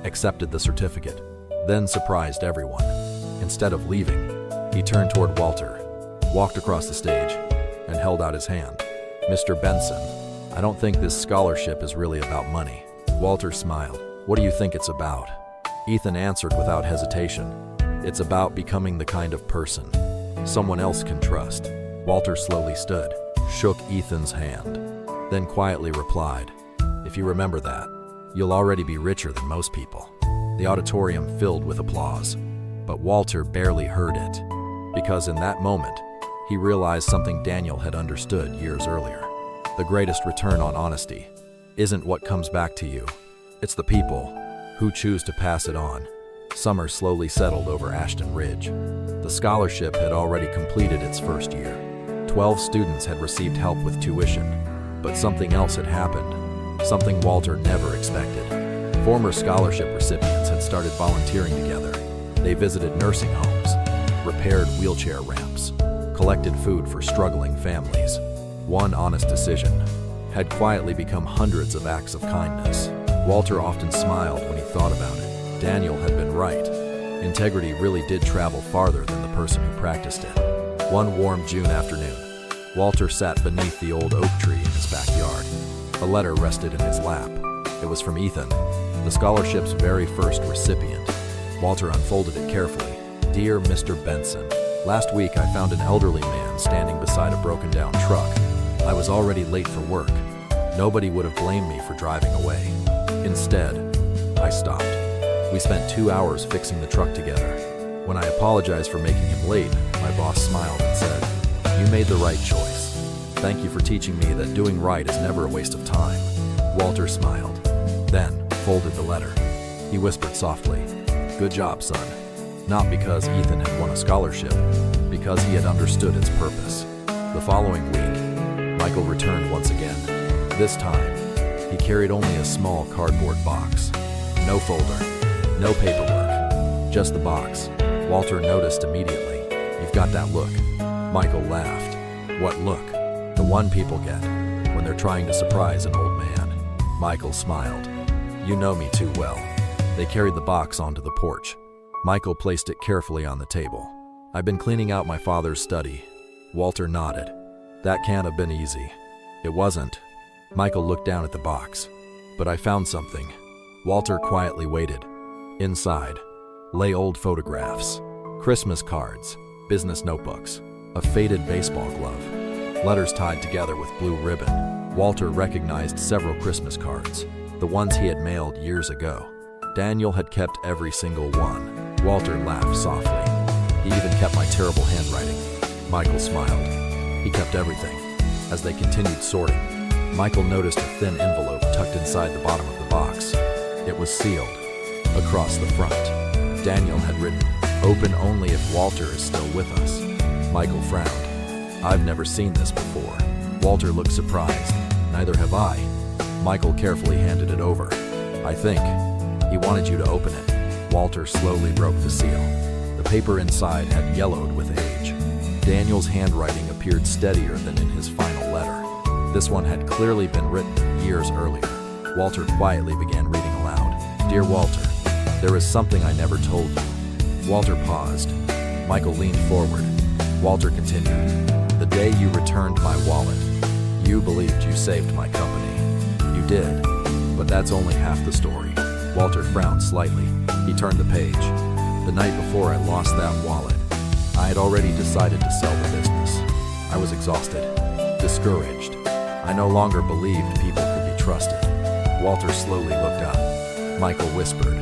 accepted the certificate, then surprised everyone. Instead of leaving, he turned toward Walter, walked across the stage, and held out his hand. "Mr. Benson, I don't think this scholarship is really about money." Walter smiled. "What do you think it's about?" Ethan answered without hesitation. "It's about becoming the kind of person someone else can trust." Walter slowly stood, shook Ethan's hand, then quietly replied, "If you remember that, you'll already be richer than most people." The auditorium filled with applause, but Walter barely heard it, because in that moment, he realized something Daniel had understood years earlier. The greatest return on honesty isn't what comes back to you. It's the people who choose to pass it on. Summer slowly settled over Ashton Ridge. The scholarship had already completed its first year. 12 students had received help with tuition, but something else had happened, something Walter never expected. Former scholarship recipients had started volunteering together. They visited nursing homes, repaired wheelchair ramps, collected food for struggling families. One honest decision had quietly become hundreds of acts of kindness. Walter often smiled when he thought about it. Daniel had been right. Integrity really did travel farther than the person who practiced it. One warm June afternoon, Walter sat beneath the old oak tree in his backyard. A letter rested in his lap. It was from Ethan, the scholarship's very first recipient. Walter unfolded it carefully. "Dear Mr. Benson, last week I found an elderly man standing beside a broken-down truck. I was already late for work. Nobody would have blamed me for driving away. Instead, I stopped. We spent 2 hours fixing the truck together. When I apologized for making him late, my boss smiled and said, 'You made the right choice. Thank you for teaching me that doing right is never a waste of time.'" Walter smiled, then folded the letter. He whispered softly, "Good job, son." Not because Ethan had won a scholarship, because he had understood its purpose. The following week, Michael returned once again. This time, he carried only a small cardboard box. No folder, no paperwork, just the box. Walter noticed immediately. "You've got that look." Michael laughed. "What look?" "The one people get when they're trying to surprise an old man." Michael smiled. You know me too well. They carried the box onto the porch. Michael placed it carefully on the table. I've been cleaning out my father's study. Walter nodded. That can't have been easy. It wasn't. Michael looked down at the box. But I found something. Walter quietly waited. Inside lay old photographs, Christmas cards, business notebooks, a faded baseball glove, letters tied together with blue ribbon. Walter recognized several Christmas cards, the ones he had mailed years ago. Daniel had kept every single one. Walter laughed softly. He even kept my terrible handwriting. Michael smiled. He kept everything. As they continued sorting, Michael noticed a thin envelope tucked inside the bottom of the box. It was sealed. Across the front, Daniel had written, "Open only if Walter is still with us." Michael frowned. I've never seen this before. Walter looked surprised. Neither have I. Michael carefully handed it over. I think he wanted you to open it. Walter slowly broke the seal. The paper inside had yellowed with age. Daniel's handwriting appeared steadier than in his final letter. This one had clearly been written years earlier. Walter quietly began reading aloud. Dear Walter, there is something I never told you. Walter paused. Michael leaned forward. Walter continued. The day you returned my wallet, you believed you saved my company. You did, but that's only half the story. Walter frowned slightly. He turned the page. The night before I lost that wallet, I had already decided to sell the business. I was exhausted, discouraged. I no longer believed people could be trusted. Walter slowly looked up. Michael whispered,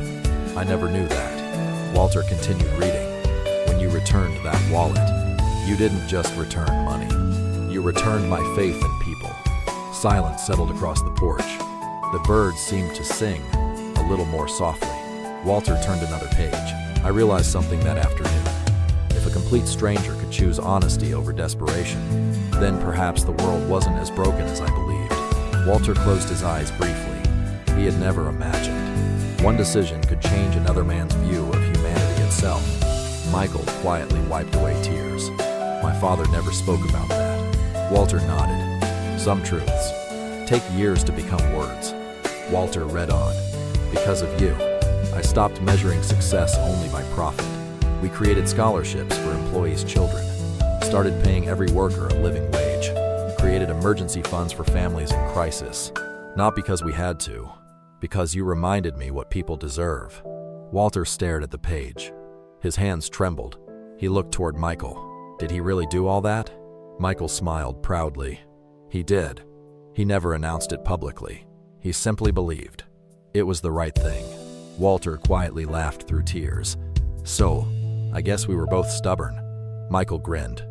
I never knew that. Walter continued reading. When you returned that wallet, you didn't just return money. You returned my faith in people. Silence settled across the porch. The birds seemed to sing a little more softly. Walter turned another page. I realized something that afternoon. If a complete stranger could choose honesty over desperation, then perhaps the world wasn't as broken as I believed. Walter closed his eyes briefly. He had never imagined one decision could change another man's view of humanity itself. Michael quietly wiped away tears. My father never spoke about that. Walter nodded. Some truths take years to become words. Walter read on. Because of you, I stopped measuring success only by profit. We created scholarships for employees' children, started paying every worker a living wage, created emergency funds for families in crisis, not because we had to, because you reminded me what people deserve. Walter stared at the page. His hands trembled. He looked toward Michael. Did he really do all that? Michael smiled proudly. He did. He never announced it publicly. He simply believed it was the right thing. Walter quietly laughed through tears. So, I guess we were both stubborn. Michael grinned.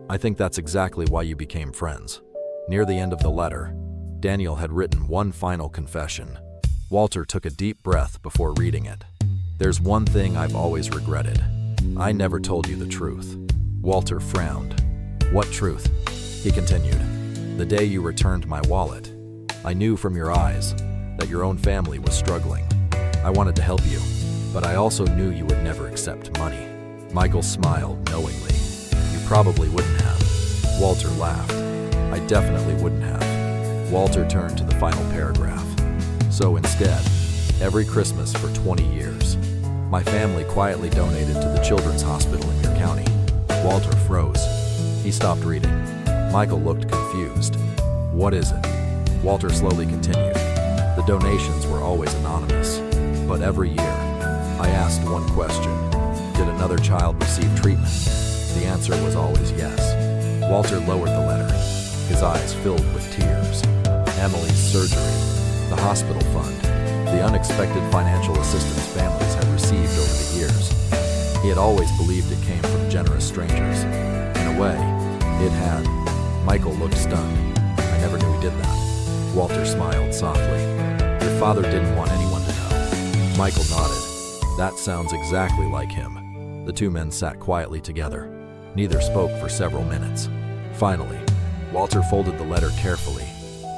I think that's exactly why you became friends. Near the end of the letter, Daniel had written one final confession. Walter took a deep breath before reading it. There's one thing I've always regretted. I never told you the truth. Walter frowned. What truth? He continued. The day you returned my wallet, I knew from your eyes that your own family was struggling. I wanted to help you, but I also knew you would never accept money. Michael smiled knowingly. You probably wouldn't have. Walter laughed. I definitely wouldn't have. Walter turned to the final paragraph. So instead, every Christmas for 20 years, my family quietly donated to the children's hospital in your county. Walter froze. He stopped reading. Michael looked confused. What is it? Walter slowly continued. The donations were always anonymous, but every year, I asked one question. Did another child receive treatment? The answer was always yes. Walter lowered the letter. His eyes filled with tears. Emily's surgery, the hospital fund, the unexpected financial assistance families had received over the years. He had always believed it came from generous strangers. In a way, it had. Michael looked stunned. I never knew he did that. Walter smiled softly. Your father didn't want anyone to know. Michael nodded. That sounds exactly like him. The two men sat quietly together. Neither spoke for several minutes. Finally, Walter folded the letter carefully,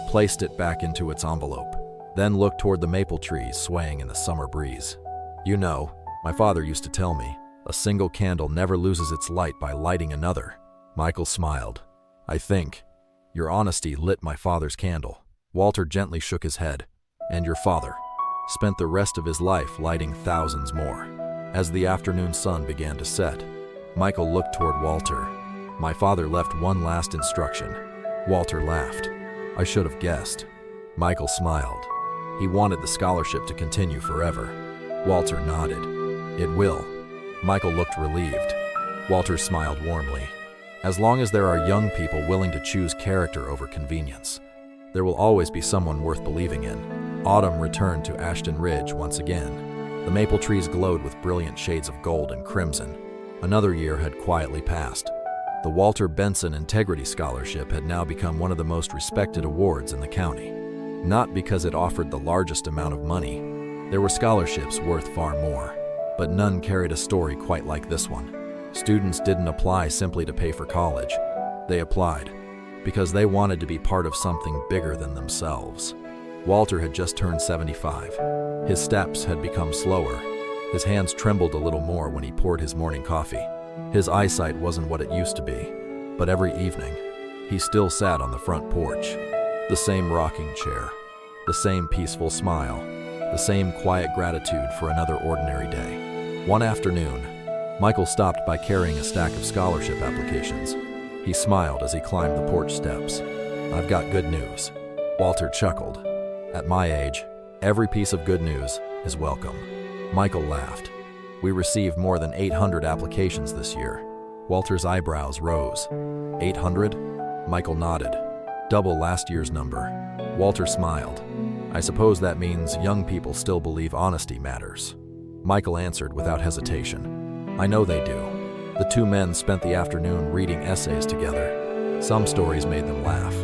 placed it back into its envelope, then looked toward the maple trees swaying in the summer breeze. You know, my father used to tell me, a single candle never loses its light by lighting another. Michael smiled. I think your honesty lit my father's candle. Walter gently shook his head. And your father spent the rest of his life lighting thousands more. As the afternoon sun began to set, Michael looked toward Walter. My father left one last instruction. Walter laughed. I should have guessed. Michael smiled. He wanted the scholarship to continue forever. Walter nodded. It will. Michael looked relieved. Walter smiled warmly. As long as there are young people willing to choose character over convenience, there will always be someone worth believing in. Autumn returned to Ashton Ridge once again. The maple trees glowed with brilliant shades of gold and crimson. Another year had quietly passed. The Walter Benson Integrity Scholarship had now become one of the most respected awards in the county. Not because it offered the largest amount of money. There were scholarships worth far more, but none carried a story quite like this one. Students didn't apply simply to pay for college. They applied because they wanted to be part of something bigger than themselves. Walter had just turned 75. His steps had become slower. His hands trembled a little more when he poured his morning coffee. His eyesight wasn't what it used to be, but every evening, he still sat on the front porch. The same rocking chair, the same peaceful smile, the same quiet gratitude for another ordinary day. One afternoon, Michael stopped by carrying a stack of scholarship applications. He smiled as he climbed the porch steps. I've got good news. Walter chuckled. At my age, every piece of good news is welcome. Michael laughed. We received more than 800 applications this year. Walter's eyebrows rose. 800? Michael nodded. Double last year's number. Walter smiled. I suppose that means young people still believe honesty matters. Michael answered without hesitation. I know they do. The two men spent the afternoon reading essays together. Some stories made them laugh.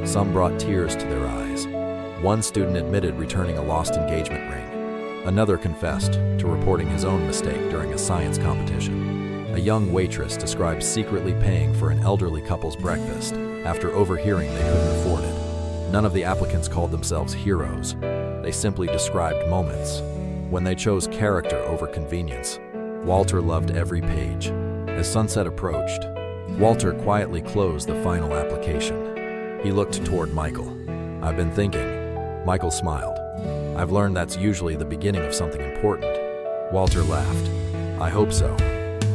Some brought tears to their eyes. One student admitted returning a lost engagement ring. Another confessed to reporting his own mistake during a science competition. A young waitress described secretly paying for an elderly couple's breakfast after overhearing they couldn't afford it. None of the applicants called themselves heroes. They simply described moments when they chose character over convenience. Walter loved every page. As sunset approached, Walter quietly closed the final application. He looked toward Michael. I've been thinking. Michael smiled. I've learned that's usually the beginning of something important. Walter laughed. I hope so.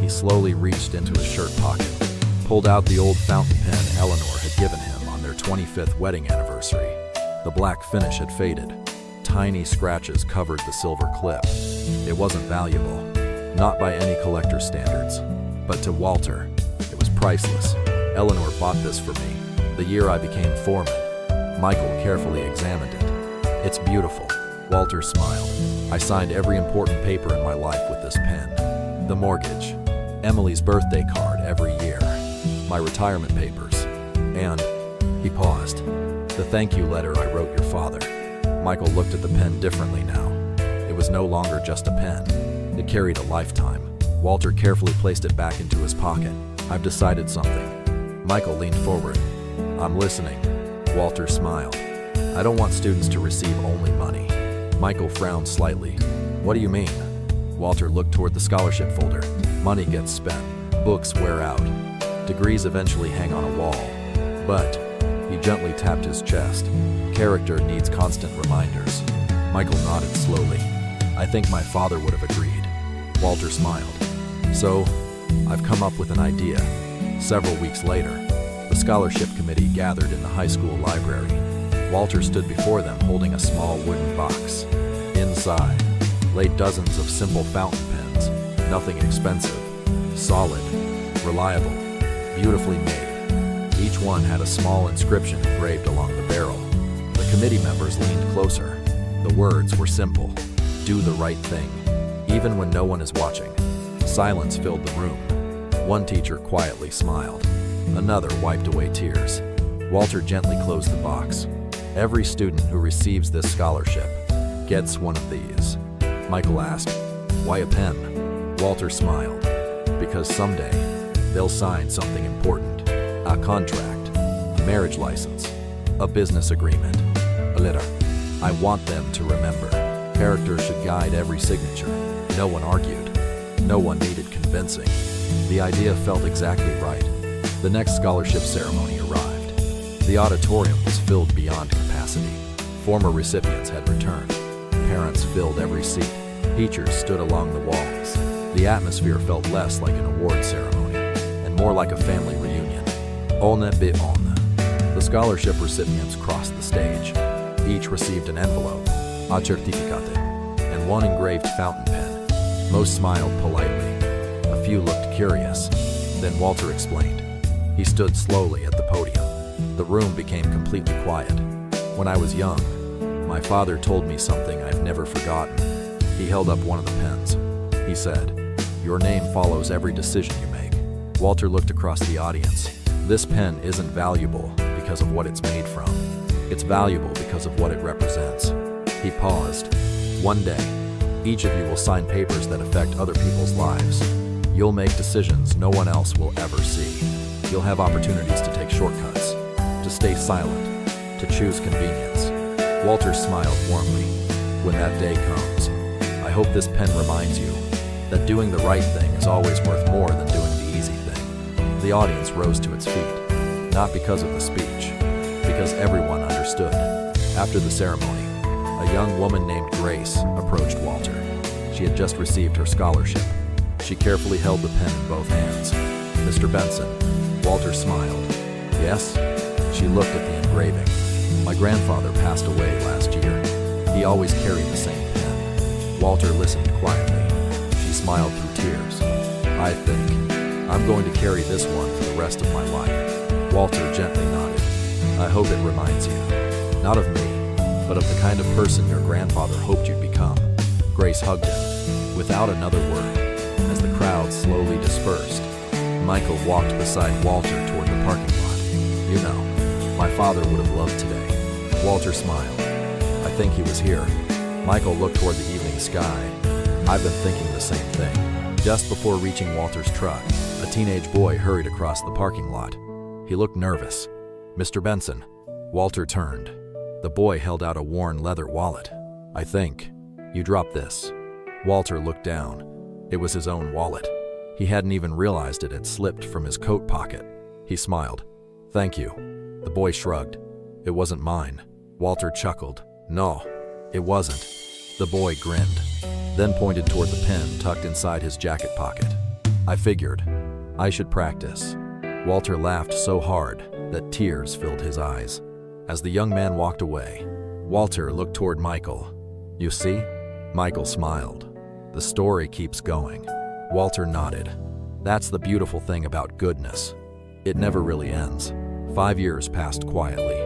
He slowly reached into his shirt pocket, pulled out the old fountain pen Eleanor had given him on their 25th wedding anniversary. The black finish had faded. Tiny scratches covered the silver clip. It wasn't valuable, not by any collector's standards, but to Walter, it was priceless. Eleanor bought this for me, the year I became foreman. Michael carefully examined it. It's beautiful. Walter smiled. I signed every important paper in my life with this pen. The mortgage, Emily's birthday card every year, my retirement papers, and, he paused, the thank you letter I wrote your father. Michael looked at the pen differently now. It was no longer just a pen. It carried a lifetime. Walter carefully placed it back into his pocket. I've decided something. Michael leaned forward. I'm listening. Walter smiled. I don't want students to receive only money. Michael frowned slightly. What do you mean? Walter looked toward the scholarship folder. Money gets spent. Books wear out. Degrees eventually hang on a wall. But, he gently tapped his chest, character needs constant reminders. Michael nodded slowly. I think my father would have agreed. Walter smiled. So, I've come up with an idea. Several weeks later, the scholarship committee gathered in the high school library. Walter stood before them holding a small wooden box. Inside lay dozens of simple fountain pens, nothing expensive, solid, reliable, beautifully made. Each one had a small inscription engraved along the barrel. The committee members leaned closer. The words were simple. Do the right thing, even when no one is watching. Silence filled the room. One teacher quietly smiled. Another wiped away tears. Walter gently closed the box. Every student who receives this scholarship gets one of these. Michael asked, why a pen? Walter smiled. Because someday, they'll sign something important. A contract, a marriage license, a business agreement, a letter. I want them to remember. Character should guide every signature. No one argued. No one needed convincing. The idea felt exactly right. The next scholarship ceremony arrived. The auditorium was filled beyond capacity. Former recipients had returned. Parents filled every seat. Teachers stood along the walls. The atmosphere felt less like an award ceremony and more like a family reunion. On bit on. The scholarship recipients crossed the stage. Each received an envelope, a certificate, and one engraved fountain pen. Most smiled politely. A few looked curious. Then Walter explained. He stood slowly at the podium. The room became completely quiet. When I was young, my father told me something I've never forgotten. He held up one of the pens. He said, "Your name follows every decision you make." Walter looked across the audience. This pen isn't valuable because of what it's made from. It's valuable because of what it represents. He paused. One day, each of you will sign papers that affect other people's lives. You'll make decisions no one else will ever see. You'll have opportunities to take shortcuts, to stay silent, to choose convenience. Walter smiled warmly. When that day comes, I hope this pen reminds you that doing the right thing is always worth more than doing the easy thing. The audience rose to its feet, not because of the speech, because everyone understood. After the ceremony, a young woman named Grace approached Walter. She had just received her scholarship. She carefully held the pen in both hands. "Mr. Benson." Walter smiled. "Yes?" She looked at the engraving. "My grandfather passed away last year. He always carried the same pen." Walter listened quietly. She smiled through tears. "I think I'm going to carry this one for the rest of my life." Walter gently nodded. "I hope it reminds you, not of me, but of the kind of person your grandfather hoped you'd become." Grace hugged him, without another word. As the crowd slowly dispersed, Michael walked beside Walter toward the parking lot. "You know, my father would have loved today." Walter smiled. "I think he was here." Michael looked toward the evening sky. "I've been thinking the same thing." Just before reaching Walter's truck, a teenage boy hurried across the parking lot. He looked nervous. "Mr. Benson." Walter turned. The boy held out a worn leather wallet. "I think you dropped this." Walter looked down. It was his own wallet. He hadn't even realized it had slipped from his coat pocket. He smiled. "Thank you." The boy shrugged. "It wasn't mine." Walter chuckled. "No, it wasn't." The boy grinned, then pointed toward the pen tucked inside his jacket pocket. "I figured I should practice." Walter laughed so hard that tears filled his eyes. As the young man walked away, Walter looked toward Michael. "You see?" Michael smiled. "The story keeps going." Walter nodded. "That's the beautiful thing about goodness. It never really ends." 5 years passed quietly.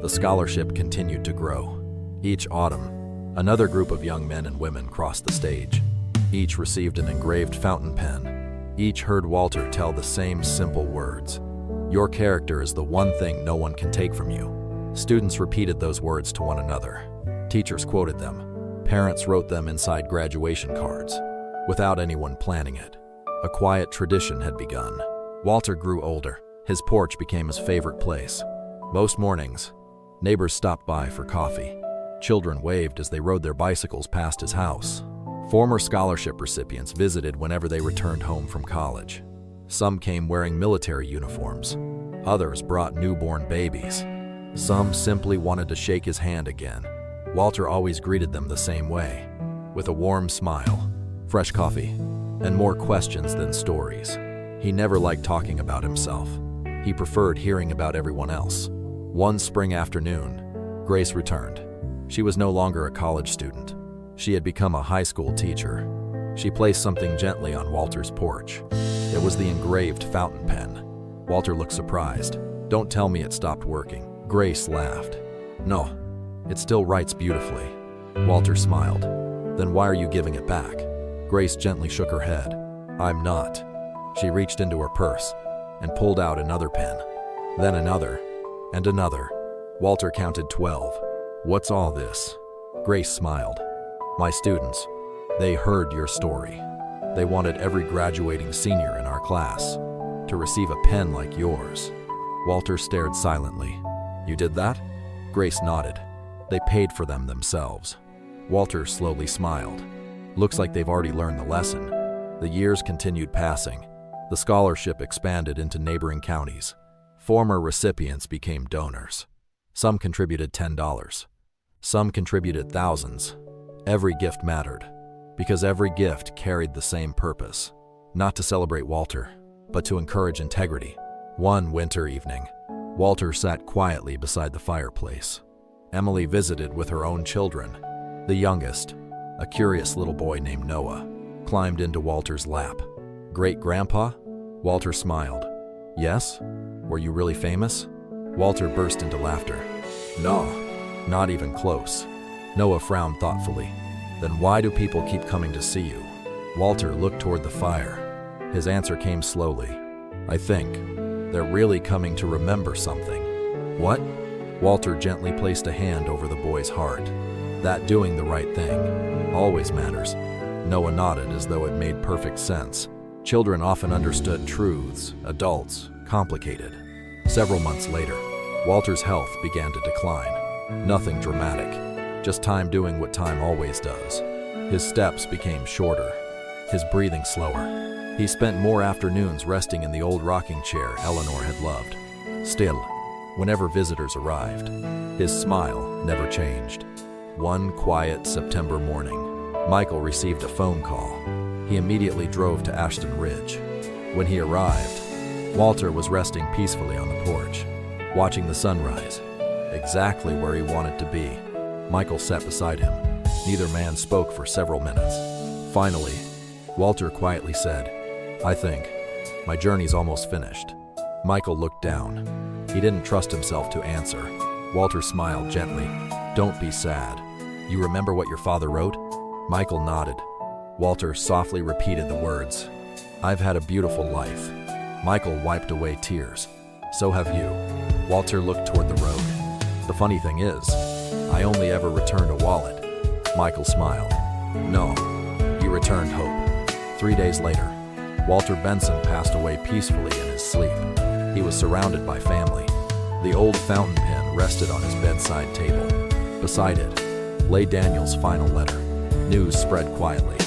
The scholarship continued to grow. Each autumn, another group of young men and women crossed the stage. Each received an engraved fountain pen. Each heard Walter tell the same simple words. "Your character is the one thing no one can take from you." Students repeated those words to one another. Teachers quoted them. Parents wrote them inside graduation cards, without anyone planning it. A quiet tradition had begun. Walter grew older. His porch became his favorite place. Most mornings, neighbors stopped by for coffee. Children waved as they rode their bicycles past his house. Former scholarship recipients visited whenever they returned home from college. Some came wearing military uniforms. Others brought newborn babies. Some simply wanted to shake his hand again. Walter always greeted them the same way, with a warm smile, fresh coffee, and more questions than stories. He never liked talking about himself. He preferred hearing about everyone else. One spring afternoon, Grace returned. She was no longer a college student. She had become a high school teacher. She placed something gently on Walter's porch. It was the engraved fountain pen. Walter looked surprised. "Don't tell me it stopped working." Grace laughed. "No, it still writes beautifully." Walter smiled. "Then why are you giving it back?" Grace gently shook her head. "I'm not." She reached into her purse and pulled out another pen, then another, and another. Walter counted 12. "What's all this?" Grace smiled. "My students. They heard your story. They wanted every graduating senior in our class to receive a pen like yours." Walter stared silently. "You did that?" Grace nodded. "They paid for them themselves." Walter slowly smiled. "Looks like they've already learned the lesson." The years continued passing. The scholarship expanded into neighboring counties. Former recipients became donors. Some contributed $10. Some contributed thousands. Every gift mattered, because every gift carried the same purpose. Not to celebrate Walter, but to encourage integrity. One winter evening, Walter sat quietly beside the fireplace. Emily visited with her own children. The youngest, a curious little boy named Noah, climbed into Walter's lap. "Great-grandpa?" Walter smiled. "Yes? Were you really famous?" Walter burst into laughter. "No, not even close." Noah frowned thoughtfully. "Then why do people keep coming to see you?" Walter looked toward the fire. His answer came slowly. "I think they're really coming to remember something." "What?" Walter gently placed a hand over the boy's heart. "That doing the right thing always matters." Noah nodded as though it made perfect sense. Children often understood truths, adults complicated. Several months later, Walter's health began to decline. Nothing dramatic, just time doing what time always does. His steps became shorter, his breathing slower. He spent more afternoons resting in the old rocking chair Eleanor had loved. Still, whenever visitors arrived, his smile never changed. One quiet September morning, Michael received a phone call. He immediately drove to Ashton Ridge. When he arrived, Walter was resting peacefully on the porch, watching the sunrise, exactly where he wanted to be. Michael sat beside him. Neither man spoke for several minutes. Finally, Walter quietly said, "I think my journey's almost finished." Michael looked down. He didn't trust himself to answer. Walter smiled gently. "Don't be sad. You remember what your father wrote?" Michael nodded. Walter softly repeated the words, "I've had a beautiful life." Michael wiped away tears. "So have you." Walter looked toward the road. "The funny thing is, I only ever returned a wallet." Michael smiled. "No, you returned hope." 3 days later, Walter Benson passed away peacefully in his sleep. He was surrounded by family. The old fountain pen rested on his bedside table. Beside it lay Daniel's final letter. News spread quietly.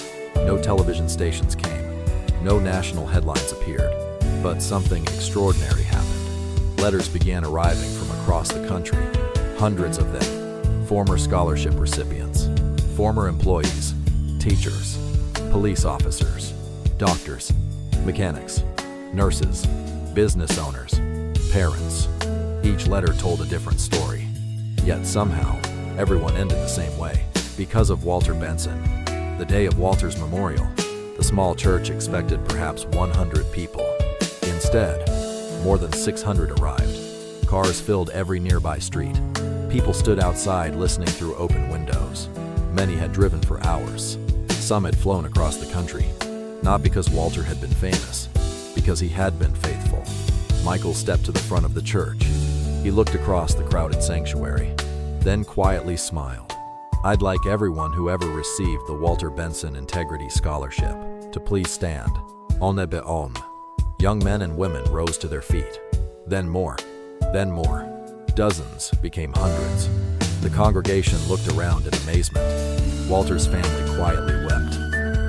No television stations came. No national headlines appeared. But something extraordinary happened. Letters began arriving from across the country. Hundreds of them. Former scholarship recipients, former employees, teachers, police officers, doctors, mechanics, nurses, business owners, parents. Each letter told a different story. Yet somehow, everyone ended the same way. Because of Walter Benson. The day of Walter's memorial, the small church expected perhaps 100 people. Instead, more than 600 arrived. Cars filled every nearby street. People stood outside listening through open windows. Many had driven for hours. Some had flown across the country. Not because Walter had been famous, because he had been faithful. Michael stepped to the front of the church. He looked across the crowded sanctuary, then quietly smiled. "I'd like everyone who ever received the Walter Benson Integrity Scholarship to please stand." On ebe om. Young men and women rose to their feet. Then more. Then more. Dozens became hundreds. The congregation looked around in amazement. Walter's family quietly wept.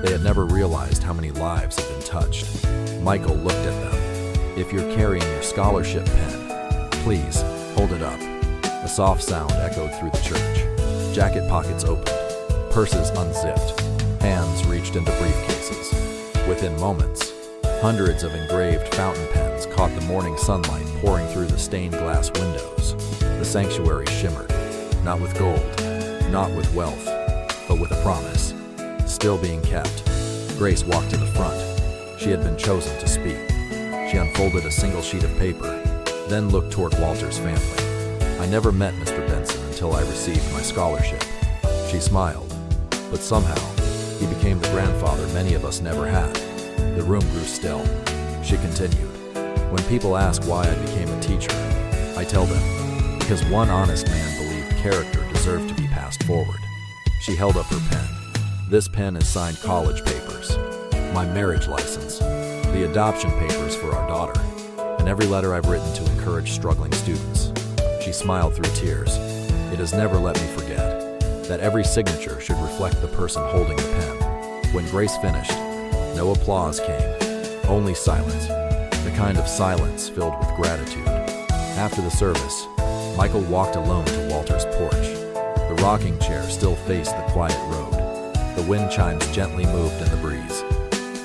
They had never realized how many lives had been touched. Michael looked at them. "If you're carrying your scholarship pen, please hold it up." A soft sound echoed through the church. Jacket pockets opened, purses unzipped, hands reached into briefcases. Within moments, hundreds of engraved fountain pens caught the morning sunlight pouring through the stained glass windows. The sanctuary shimmered, not with gold, not with wealth, but with a promise, still being kept. Grace walked to the front. She had been chosen to speak. She unfolded a single sheet of paper, then looked toward Walter's family. "I never met Mr. Benson until I received my scholarship." She smiled, but somehow, he became the grandfather many of us never had. The room grew still. She continued, "When people ask why I became a teacher, I tell them, because one honest man believed character deserved to be passed forward." She held up her pen. "This pen has signed college papers, my marriage license, the adoption papers for our daughter, and every letter I've written to encourage struggling students." She smiled through tears. "It has never let me forget that every signature should reflect the person holding the pen." When Grace finished, no applause came, only silence, the kind of silence filled with gratitude. After the service, Michael walked alone to Walter's porch. The rocking chair still faced the quiet road. The wind chimes gently moved in the breeze.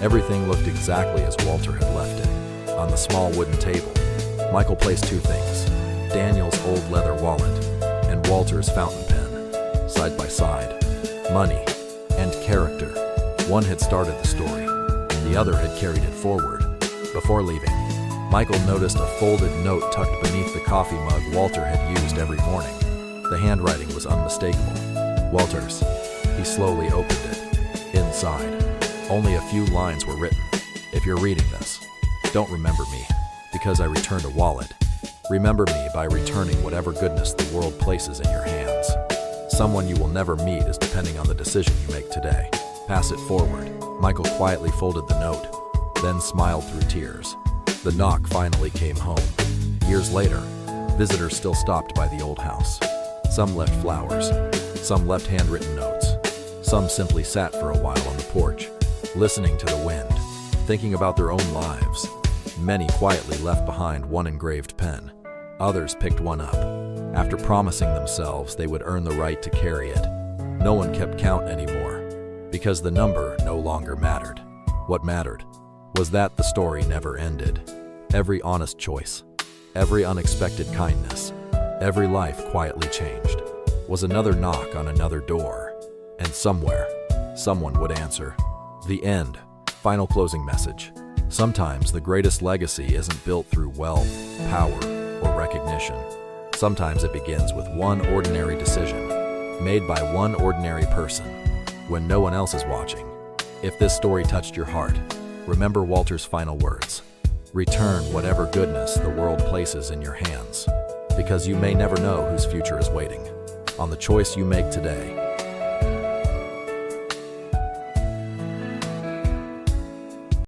Everything looked exactly as Walter had left it. On the small wooden table, Michael placed two things: Daniel's old leather wallet and Walter's fountain pen, side by side. Money and character. One had started the story, the other had carried it forward. Before leaving, Michael noticed a folded note tucked beneath the coffee mug Walter had used every morning. The handwriting was unmistakable. Walter's. He slowly opened it. Inside, only a few lines were written. If you're reading this, don't remember me, because I returned a wallet. Remember me by returning whatever goodness the world places in your hands. Someone you will never meet is depending on the decision you make today. Pass it forward. Michael quietly folded the note, then smiled through tears. The knock finally came home. Years later, visitors still stopped by the old house. Some left flowers, some left handwritten notes. Some simply sat for a while on the porch, listening to the wind, thinking about their own lives. Many quietly left behind one engraved pen. Others picked one up, after promising themselves they would earn the right to carry it. No one kept count anymore, because the number no longer mattered. What mattered was that the story never ended. Every honest choice, every unexpected kindness, every life quietly changed, was another knock on another door. And somewhere, someone would answer. The end. Final closing message. Sometimes the greatest legacy isn't built through wealth, power, or recognition. Sometimes it begins with one ordinary decision, made by one ordinary person, when no one else is watching. If this story touched your heart, remember Walter's final words. Return whatever goodness the world places in your hands, because you may never know whose future is waiting. On the choice you make today,